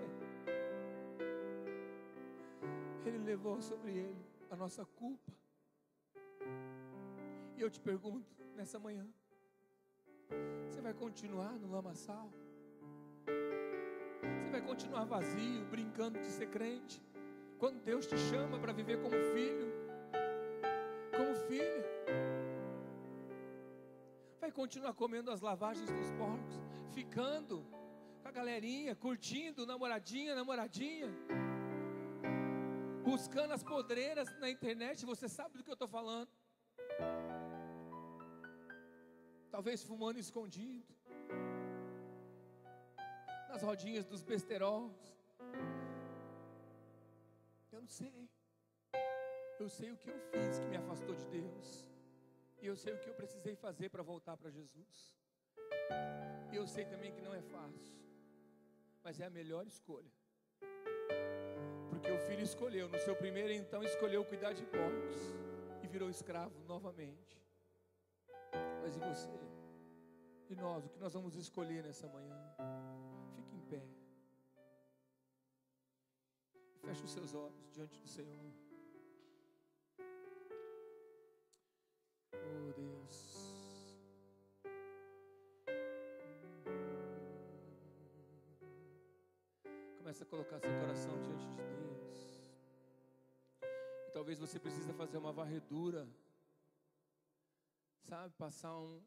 Ele levou sobre Ele a nossa culpa. E eu te pergunto nessa manhã: você vai continuar no lamaçal? Você vai continuar vazio, brincando de ser crente, quando Deus te chama para viver como filho, como filha? Vai continuar comendo as lavagens dos porcos, ficando com a galerinha, curtindo, namoradinha, buscando as podreiras na internet? Você sabe do que eu estou falando. Talvez fumando escondido, nas rodinhas dos besterols. Eu não sei. Eu sei o que eu fiz que me afastou de Deus, e eu sei o que eu precisei fazer para voltar para Jesus. E eu sei também que não é fácil, mas é a melhor escolha, porque o filho escolheu, no seu primeiro então escolheu cuidar de porcos e virou escravo novamente. Mas e você? E nós? O que nós vamos escolher nessa manhã? Fique em pé e feche os seus olhos diante do Senhor. Oh Deus, começa a colocar seu coração diante de Deus. E talvez você precise fazer uma varredura, sabe, passar eu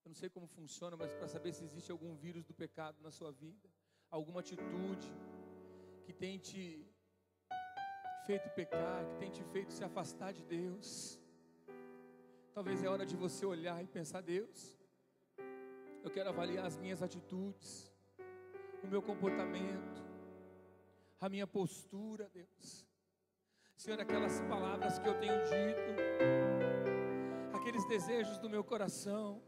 não sei como funciona, mas para saber se existe algum vírus do pecado na sua vida, alguma atitude que tem te feito pecar, que tem te feito se afastar de Deus. Talvez é hora de você olhar e pensar: Deus, eu quero avaliar as minhas atitudes, o meu comportamento, a minha postura, Deus. Senhor, aquelas palavras que eu tenho dito, aqueles desejos do meu coração,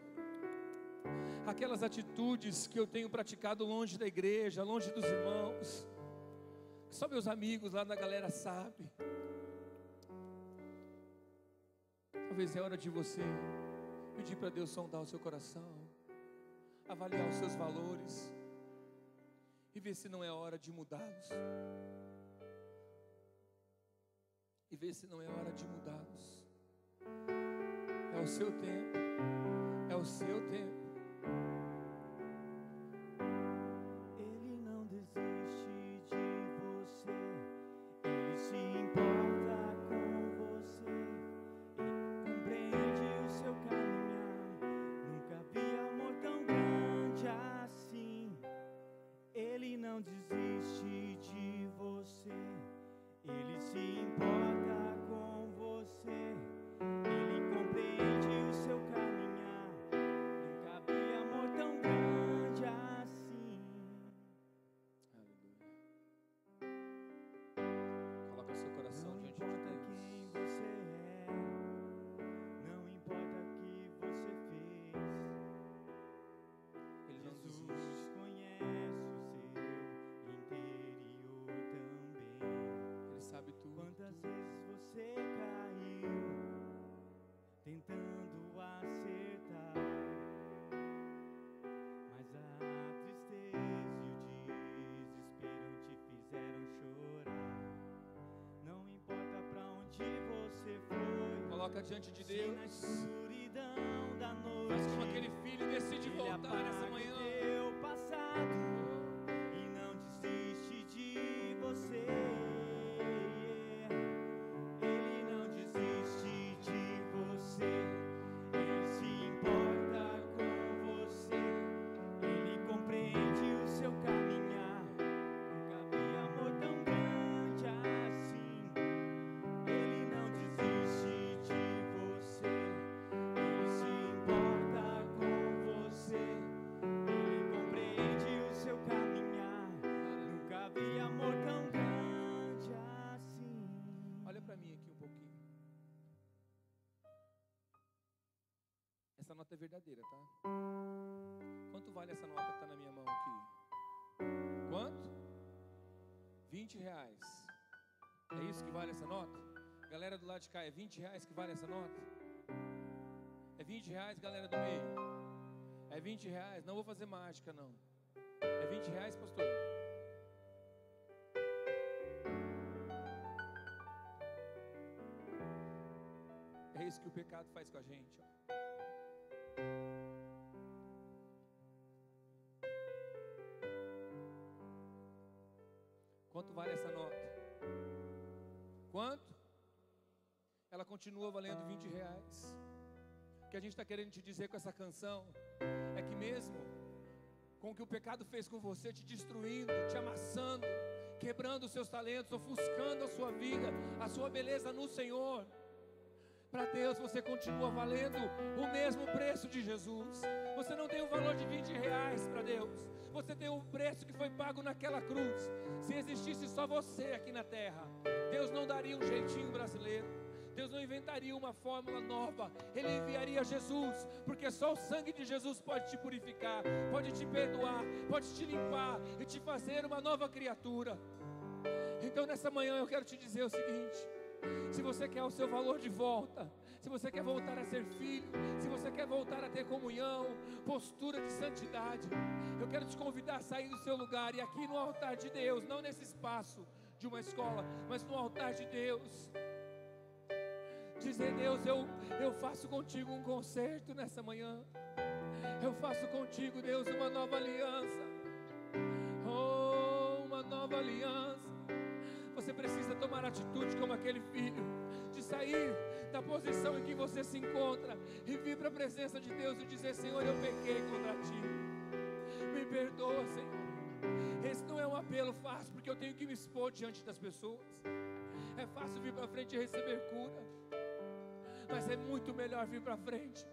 aquelas atitudes que eu tenho praticado longe da igreja, longe dos irmãos, que só meus amigos lá da galera sabem. Talvez é hora de você pedir para Deus sondar o seu coração, avaliar os seus valores e ver se não é hora de mudá-los. E ver se não é hora de mudá-los. É o seu tempo. É o seu tempo. Ele não desiste de você. Ele se importa com você. Ele compreende o seu caminhar. Nunca vi amor tão grande assim. Ele não desiste de você. Ele se importa com você. Ele compreende o seu caminhar. Nunca vi amor tão grande assim. Aleluia. Coloca o seu coração Não diante de importa Deus. quem você é, não importa o que você fez. Ele não Jesus desiste. conhece o seu interior também. Ele sabe tudo. Quantas vezes você caiu tentando acertar, mas a tristeza e o desespero te fizeram chorar. Não importa pra onde você foi, Coloca diante de se na Deus. escuridão da noite Faz como aquele filho e decide Ele voltar apaga nessa o manhã. teu passado e não desiste de você. Ele não desiste de você. Ele se importa com você. Ele compreende o seu caminhar. Nunca vi amor tão grande assim. Ele não desiste de você. Ele se importa com você. Ele compreende o seu caminhar. Nunca vi amor tão grande assim. Olha para mim aqui um pouquinho. Essa nota é verdadeira, tá? Quanto vale essa nota que está na minha mão aqui? Quanto? R$20. É isso que vale essa nota? Galera do lado de cá, é R$20 que vale essa nota? É R$20, galera do meio? É R$20? Não vou fazer mágica, não. É R$20, pastor? É isso que o pecado faz com a gente, ó. Quanto vale essa nota? Quanto? Ela continua valendo R$20. O que a gente está querendo te dizer com essa canção é que mesmo com o que o pecado fez com você, te destruindo, te amassando, quebrando os seus talentos, ofuscando a sua vida, a sua beleza no Senhor, para Deus você continua valendo o mesmo preço de Jesus. Você não tem o valor de R$20 para Deus. Você tem um preço que foi pago naquela cruz. Se existisse só você aqui na terra, Deus não daria um jeitinho brasileiro. Deus não inventaria uma fórmula nova. Ele enviaria Jesus, porque só o sangue de Jesus pode te purificar, pode te perdoar, pode te limpar e te fazer uma nova criatura. Então nessa manhã eu quero te dizer o seguinte: se você quer o seu valor de volta, se você quer voltar a ser filho, se você quer voltar a ter comunhão, postura de santidade, eu quero te convidar a sair do seu lugar e aqui no altar de Deus, não nesse espaço de uma escola, mas no altar de Deus, dizer: Deus, eu faço contigo um concerto nessa manhã. Eu faço contigo, Deus, uma nova aliança. Oh, uma nova aliança. Você precisa tomar atitude como aquele filho, de sair da posição em que você se encontra e vir para a presença de Deus e dizer: Senhor, eu pequei contra ti, me perdoa, Senhor. Esse não é um apelo fácil, porque eu tenho que me expor diante das pessoas. É fácil vir para frente e receber cura, mas é muito melhor vir para frente,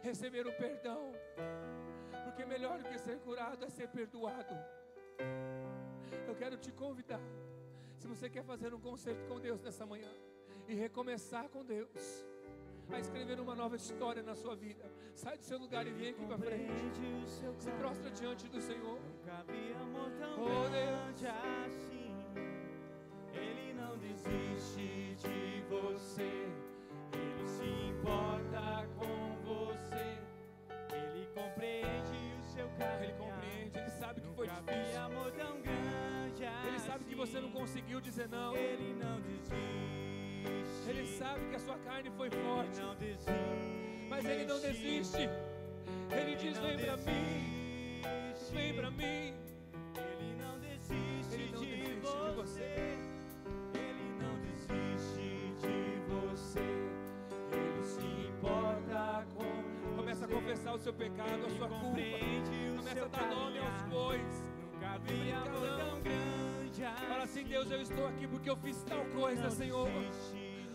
receber o perdão, porque melhor do que ser curado é ser perdoado. Eu quero te convidar, se você quer fazer um concerto com Deus nessa manhã e recomeçar com Deus, a escrever uma nova história na sua vida, sai do seu lugar e vem aqui para frente. Se prostra diante do Senhor. Nunca vi amor tão grande assim. Ele não desiste de você. Ele se importa com você. Ele compreende o seu caminho. Ele compreende, Ele sabe que foi Nunca vi difícil. amor tão grande assim. Ele sabe que você não conseguiu dizer não. Ele não desiste. Ele sabe que a sua carne foi forte. Ele não desiste. Mas Ele não desiste. Ele diz: vem para mim. Vem para mim. Ele não desiste, Ele não desiste de você. Ele não desiste de você. Ele se importa com você. Começa a confessar o seu pecado, a sua culpa. Começa a dar nome aos bois. Nunca vi amor tão grande assim. Fala assim: Deus, eu estou aqui porque eu fiz tal coisa, Senhor.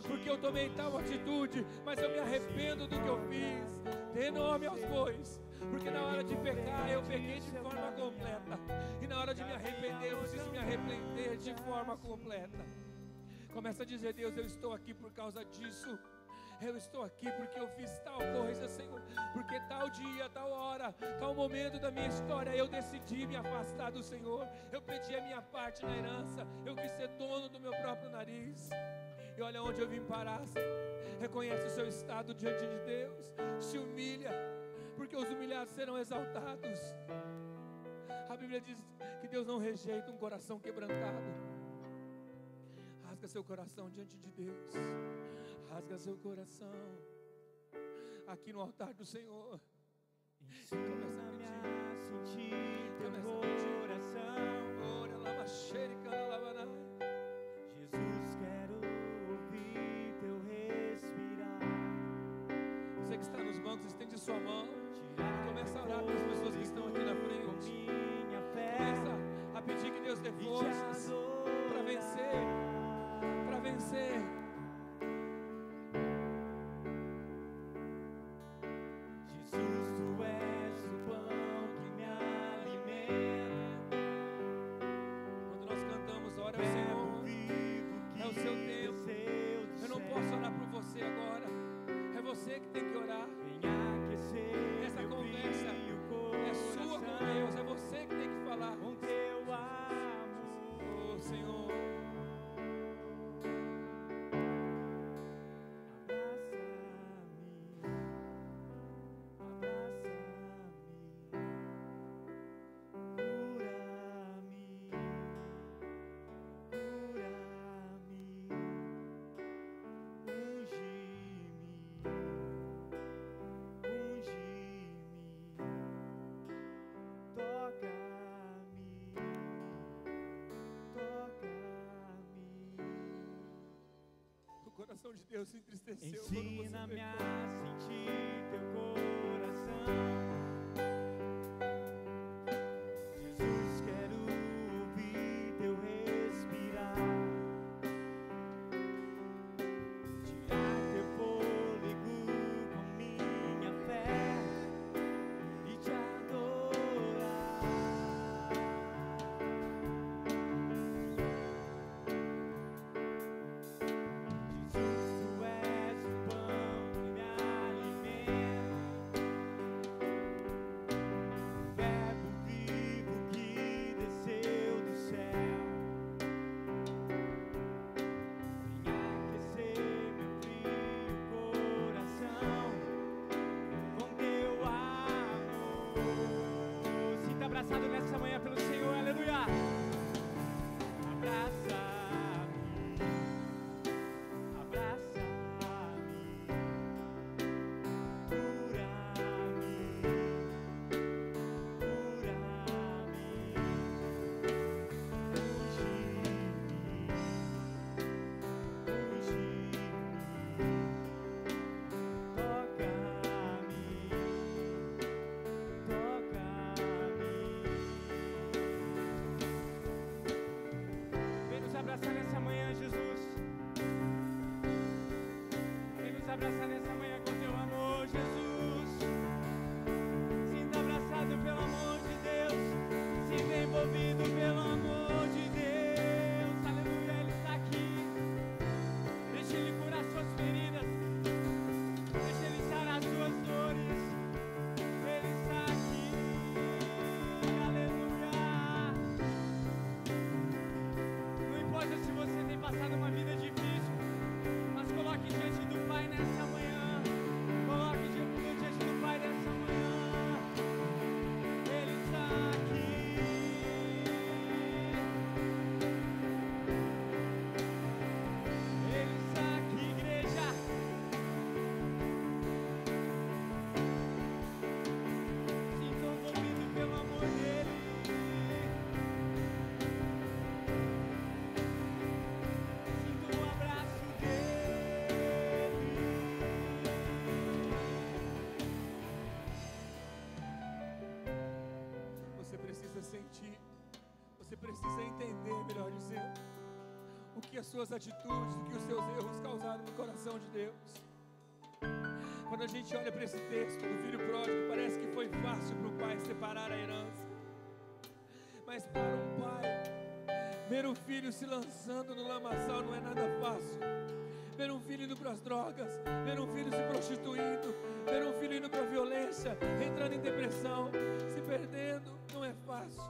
Porque eu tomei tal atitude, mas eu me arrependo do que eu fiz. Dê nome aos bois. Porque na hora de pecar, eu pequei de forma completa. E na hora de me arrepender, eu preciso me arrepender de forma completa. Começa a dizer: Deus, eu estou aqui por causa disso. Eu estou aqui porque eu fiz tal coisa, Senhor. Porque tal dia, tal hora, tal momento da minha história, eu decidi me afastar do Senhor. Eu pedi a minha parte na herança. Eu quis ser dono do meu próprio nariz. E olha onde eu vim parar, Senhor. Reconhece o seu estado diante de Deus. Se humilha, porque os humilhados serão exaltados. A Bíblia diz que Deus não rejeita um coração quebrantado. Rasga seu coração diante de Deus. Rasga seu coração aqui no altar do Senhor. Ensina-me a sentir teu coração. Ora, lava xerica, lava na. Jesus, quero ouvir teu respirar. Você que está nos bancos, estende sua mão. Começa a orar pelas pessoas que estão aqui na frente. Começa a pedir que Deus dê forças para vencer. Para vencer. Jesus, tu és o pão que me alimenta. Quando nós cantamos, ora ao Senhor. É o seu tempo. Eu não posso orar por você agora. É você que tem que orar. Essa conversa é sua com Deus. É você que tem que falar com teu amor. Oh, Senhor. O coração de Deus se entristeceu. Ensina-me a sentir teu coração. Jesus, quero ouvir teu respirar. Tirar teu fôlego com minha fé e te adorar. Abraçado nessa manhã pelo Senhor, aleluia. Abraça-me, abraça-me, cura-me, cura-me, abraçar nessa manhã, Jesus. Vem nos abraçar nessa manhã com teu amor, Jesus. Sinta abraçado pelo amor de Deus. Sinta envolvido pelo sentir. Você precisa entender, melhor dizendo, o que as suas atitudes, o que os seus erros causaram no coração de Deus. Quando a gente olha para esse texto do filho pródigo, parece que foi fácil para o pai separar a herança. Mas para um pai, ver o filho se lançando no lamaçal não é nada fácil. Ver um filho indo para as drogas, ver um filho se prostituindo, ver um filho indo para a violência, entrando em depressão, se perdendo, não é fácil.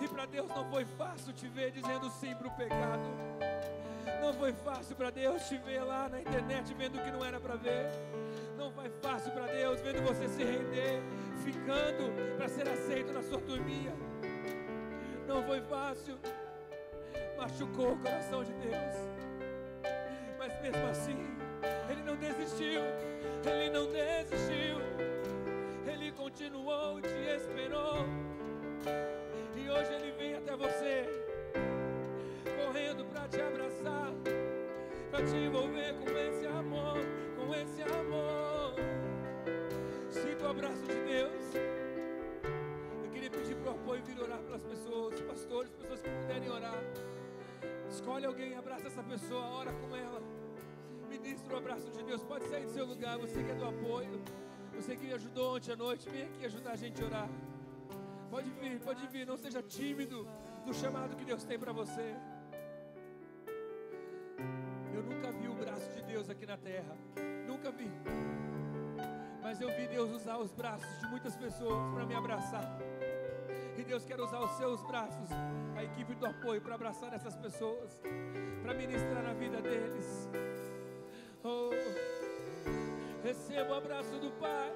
E para Deus não foi fácil te ver dizendo sim para o pecado. Não foi fácil para Deus te ver lá na internet vendo o que não era para ver. Não foi fácil para Deus vendo você se render, ficando para ser aceito na sua turminha. Não foi fácil. Machucou o coração de Deus. Mas mesmo assim, Ele não desistiu. Ele não desistiu. Ele continuou, te esperou. E hoje Ele vem até você, correndo para te abraçar, para te envolver com esse amor, com esse amor. Sinta o abraço de Deus. Eu queria pedir para o apoio vir orar pelas pessoas, pastores, pessoas que puderem orar. Escolhe alguém, abraça essa pessoa, ora com ela. Ministra o abraço de Deus. Pode sair do seu lugar, você que é do apoio, você que ajudou ontem à noite, vem aqui ajudar a gente a orar. Pode vir, não seja tímido no chamado que Deus tem para você. Eu nunca vi o braço de Deus aqui na terra, nunca vi. Mas eu vi Deus usar os braços de muitas pessoas para me abraçar. E Deus quer usar os seus braços, a equipe do apoio, para abraçar essas pessoas, para ministrar na vida deles. Oh, receba o abraço do Pai.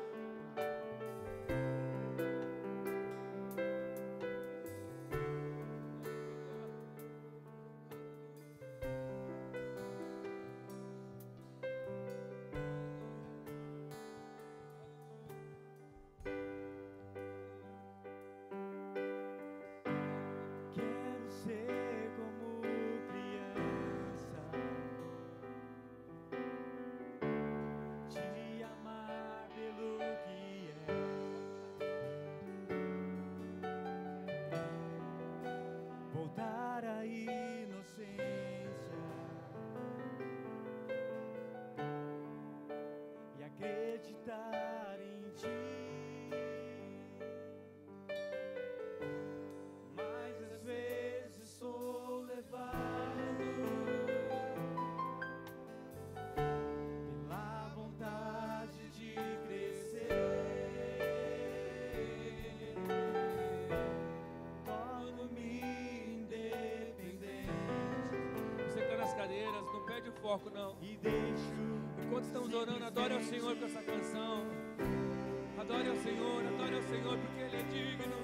Foco não. Enquanto estamos orando, adore ao Senhor com essa canção. Adore ao Senhor, porque Ele é digno.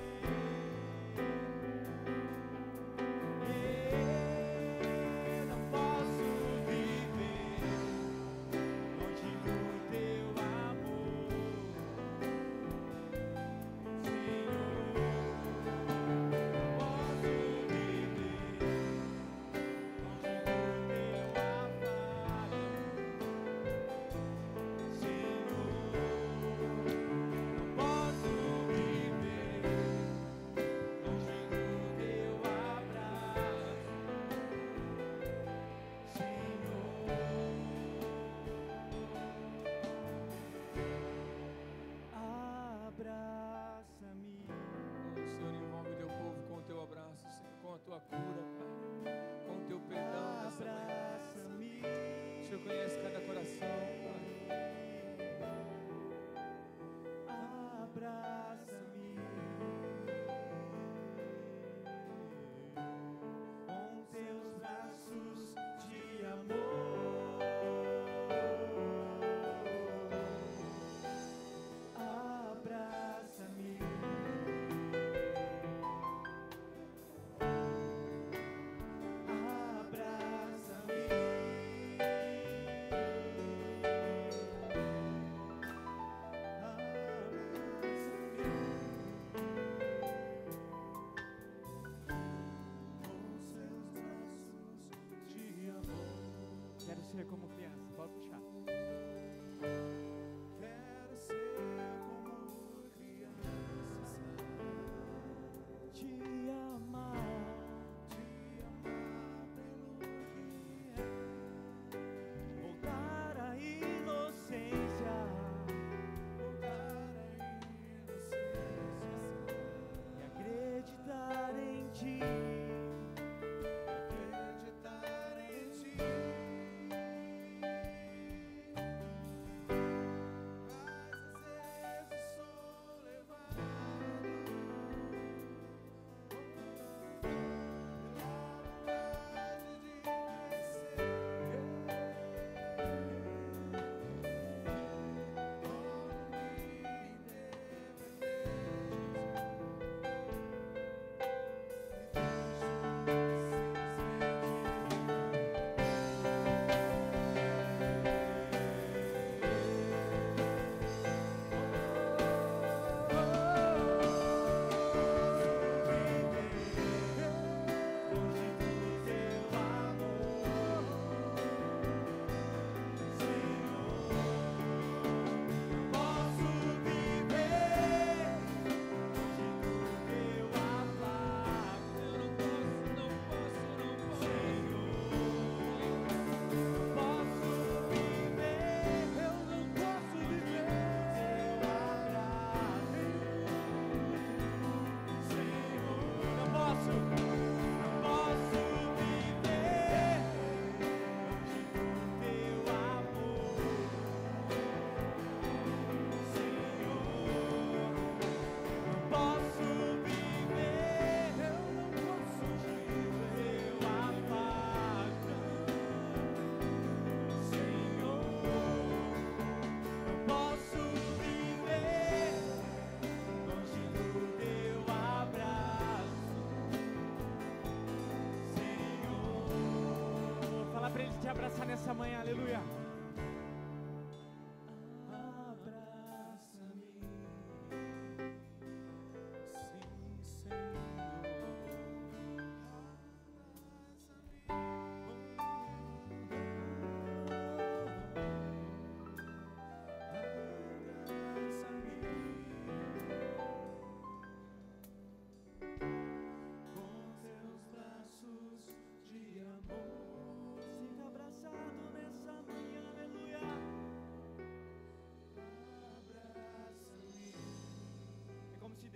abraçar nessa manhã, aleluia.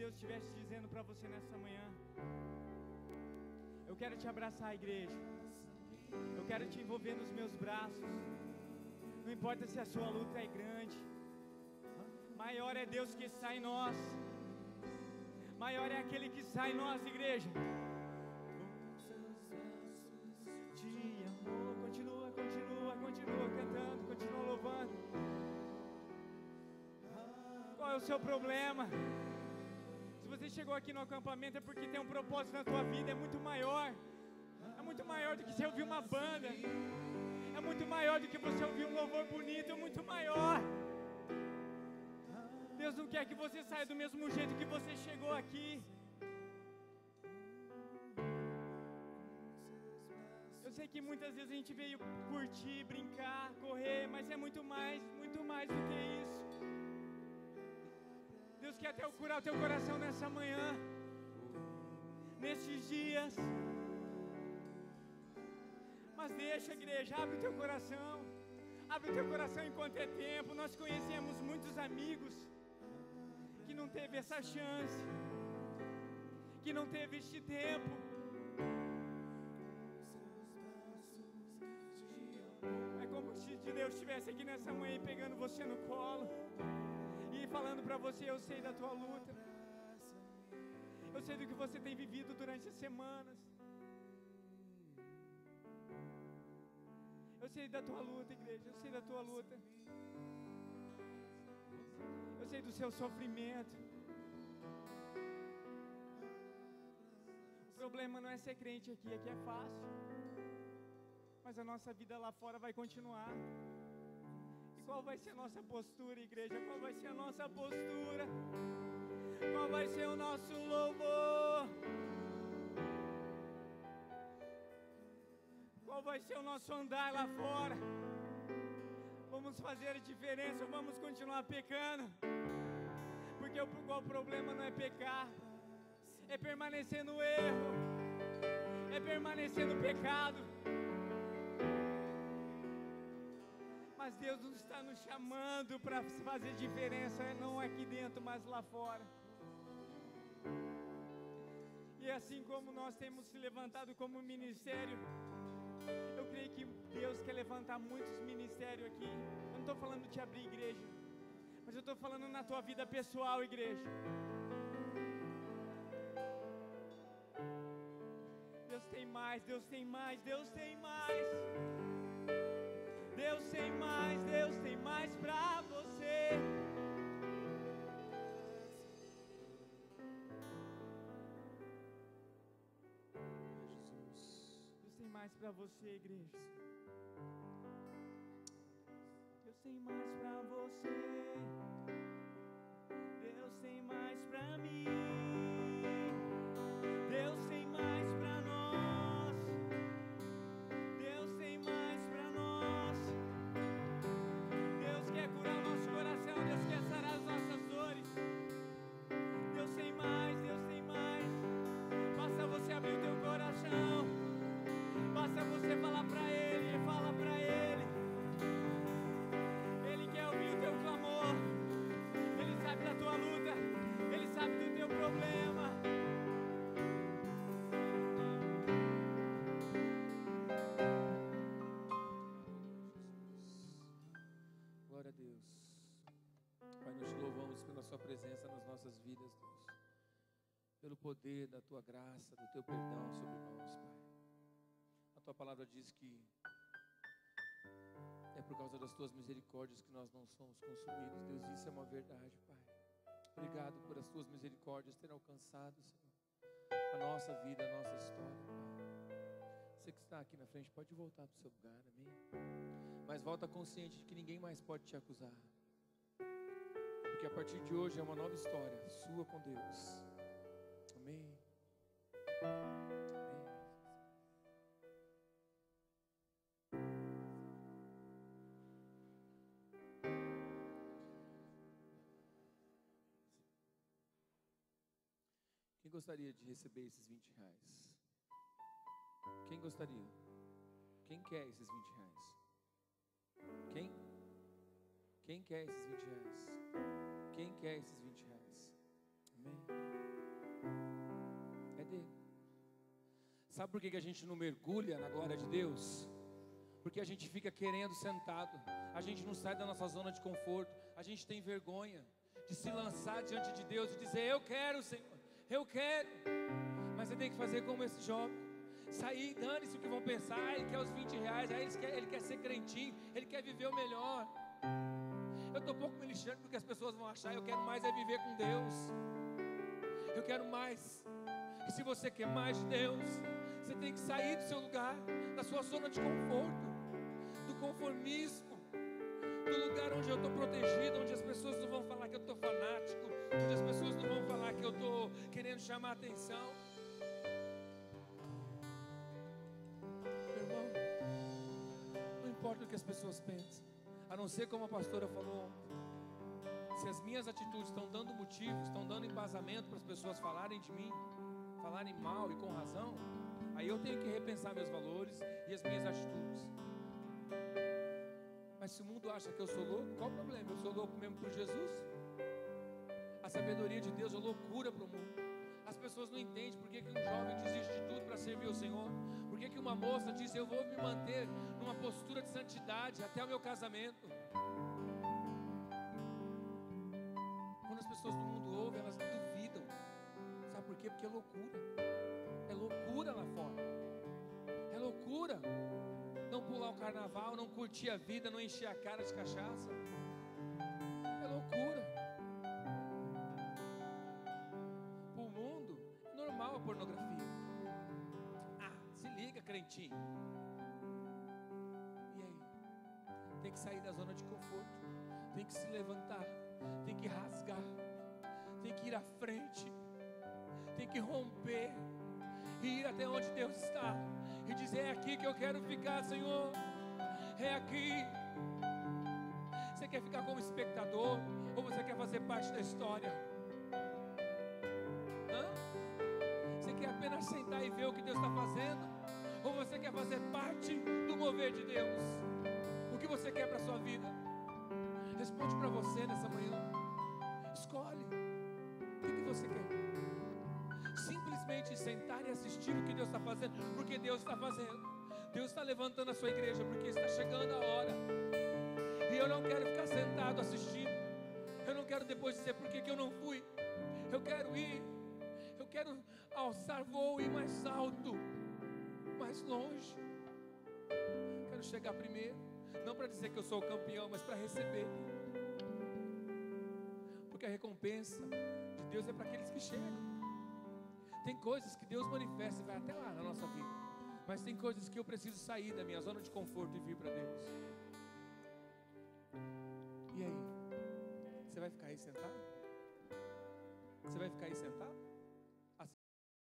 Deus estivesse dizendo para você nessa manhã: eu quero te abraçar, igreja. Eu quero te envolver nos meus braços. Não importa se a sua luta é grande, maior é Deus que está em nós. Maior é aquele que está em nós, igreja. Te amou. Continua cantando, continua louvando. Qual é o seu problema? Se você chegou aqui no acampamento é porque tem um propósito na tua vida, é muito maior. É muito maior do que você ouvir uma banda. É muito maior do que você ouvir um louvor bonito, é muito maior. Deus não quer que você saia do mesmo jeito que você chegou aqui. Eu sei que muitas vezes a gente veio curtir, brincar, correr, mas é muito mais do que isso. Deus quer até curar o teu coração nessa manhã, nesses dias. Mas deixa, igreja, abre o teu coração. Abre o teu coração enquanto é tempo. Nós conhecemos muitos amigos que não teve essa chance, que não teve este tempo. É como se Deus estivesse aqui nessa manhã pegando você no colo e falando para você: eu sei da tua luta, eu sei do que você tem vivido durante as semanas, eu sei da tua luta, igreja, eu sei da tua luta, eu sei do seu sofrimento. O problema não é ser crente aqui é fácil, mas a nossa vida lá fora vai continuar. Qual vai ser a nossa postura, igreja? Qual vai ser a nossa postura? Qual vai ser o nosso louvor? Qual vai ser o nosso andar lá fora? Vamos fazer diferença ou vamos continuar pecando? Porque o problema não é pecar, é permanecer no erro, é permanecer no pecado. Mas Deus não está nos chamando para fazer diferença, não aqui dentro, mas lá fora. E assim como nós temos se levantado como ministério, eu creio que Deus quer levantar muitos ministérios aqui. Eu não estou falando de abrir igreja, mas eu estou falando na tua vida pessoal, igreja. Deus tem mais, Deus tem mais, Deus tem mais. Deus tem mais pra você. Deus tem mais pra você, igreja. Deus tem mais pra você. Deus tem mais pra mim. Deus tem mais pra nós. Deus tem mais pra nós. Deus quer curar o nosso coração. Deus quer sarar as nossas dores. Deus tem mais, Deus tem mais. Basta você abrir o teu coração. Basta você falar pra Ele. Fala pra Ele. Ele quer ouvir o teu clamor. Ele sabe da tua luta. Ele sabe do teu problema. Glória a Deus. Pai, nós te louvamos pela sua presença nas nossas vidas, Deus. Pelo poder da tua graça, do teu perdão sobre nós, Pai. A tua palavra diz que é por causa das tuas misericórdias que nós não somos consumidos. Deus, isso é uma verdade, Pai. Obrigado por as tuas misericórdias terem alcançado, Senhor, a nossa vida, a nossa história, Pai. Você que está aqui na frente pode voltar para o seu lugar, amém? Mas volta consciente de que ninguém mais pode te acusar. Porque a partir de hoje é uma nova história sua com Deus. Amém. Quem gostaria de receber esses 20 reais? Quem gostaria? Quem quer esses 20 reais? Quem quer esses 20 reais? Quem quer esses 20 reais? Amém? É dele. Sabe por que a gente não mergulha na glória de Deus? Porque a gente fica querendo sentado. A gente não sai da nossa zona de conforto. A gente tem vergonha de se lançar diante de Deus e dizer: eu quero, Senhor, eu quero. Mas você tem que fazer como esse jovem. Sair, dane-se o que vão pensar. Ele quer os 20 reais, aí ele quer ser crentinho, ele quer viver o melhor. Eu estou pouco me lixando porque as pessoas vão achar. Eu quero mais é viver com Deus. Eu quero mais. E se você quer mais de Deus, você tem que sair do seu lugar, da sua zona de conforto, do conformismo, do lugar onde eu estou protegido, onde as pessoas não vão falar que eu estou fanático, onde as pessoas não vão falar que eu estou querendo chamar a atenção. Não importa o que as pessoas pensam, a não ser como a pastora falou ontem. Se as minhas atitudes estão dando motivo, estão dando embasamento para as pessoas falarem de mim, falarem mal e com razão, aí eu tenho que repensar meus valores e as minhas atitudes. Mas se o mundo acha que eu sou louco, qual o problema? Eu sou louco mesmo por Jesus. A sabedoria de Deus é loucura para o mundo. As pessoas não entendem por que um jovem desiste de tudo para servir o Senhor. Por que uma moça diz: eu vou me manter numa postura de santidade até o meu casamento. Quando as pessoas do mundo ouvem, elas duvidam. Sabe por quê? Porque é loucura. É loucura lá fora. É loucura não pular o carnaval, não curtir a vida, não encher a cara de cachaça. É loucura. A pornografia. Se liga, crentinho. E aí? Tem que sair da zona de conforto. Tem que se levantar. Tem que rasgar. Tem que ir à frente. Tem que romper. E ir até onde Deus está. E dizer: é aqui que eu quero ficar, Senhor. É aqui. Você quer ficar como espectador? Ou você quer fazer parte da história? Apenas sentar e ver o que Deus está fazendo? Ou você quer fazer parte do mover de Deus? O que você quer para a sua vida? Responde para você nessa manhã. Escolhe. O que você quer? Simplesmente sentar e assistir o que Deus está fazendo, porque Deus está fazendo. Deus está levantando a sua igreja, porque está chegando a hora. E eu não quero ficar sentado assistindo. Eu não quero depois dizer por que eu não fui. Eu quero ir. Eu quero alçar voo e ir mais alto, mais longe. Quero chegar primeiro, não para dizer que eu sou o campeão, mas para receber. Porque a recompensa de Deus é para aqueles que chegam. Tem coisas que Deus manifesta e vai até lá na nossa vida, mas tem coisas que eu preciso sair da minha zona de conforto e vir para Deus. E aí? Você vai ficar aí sentado? Você vai ficar aí sentado?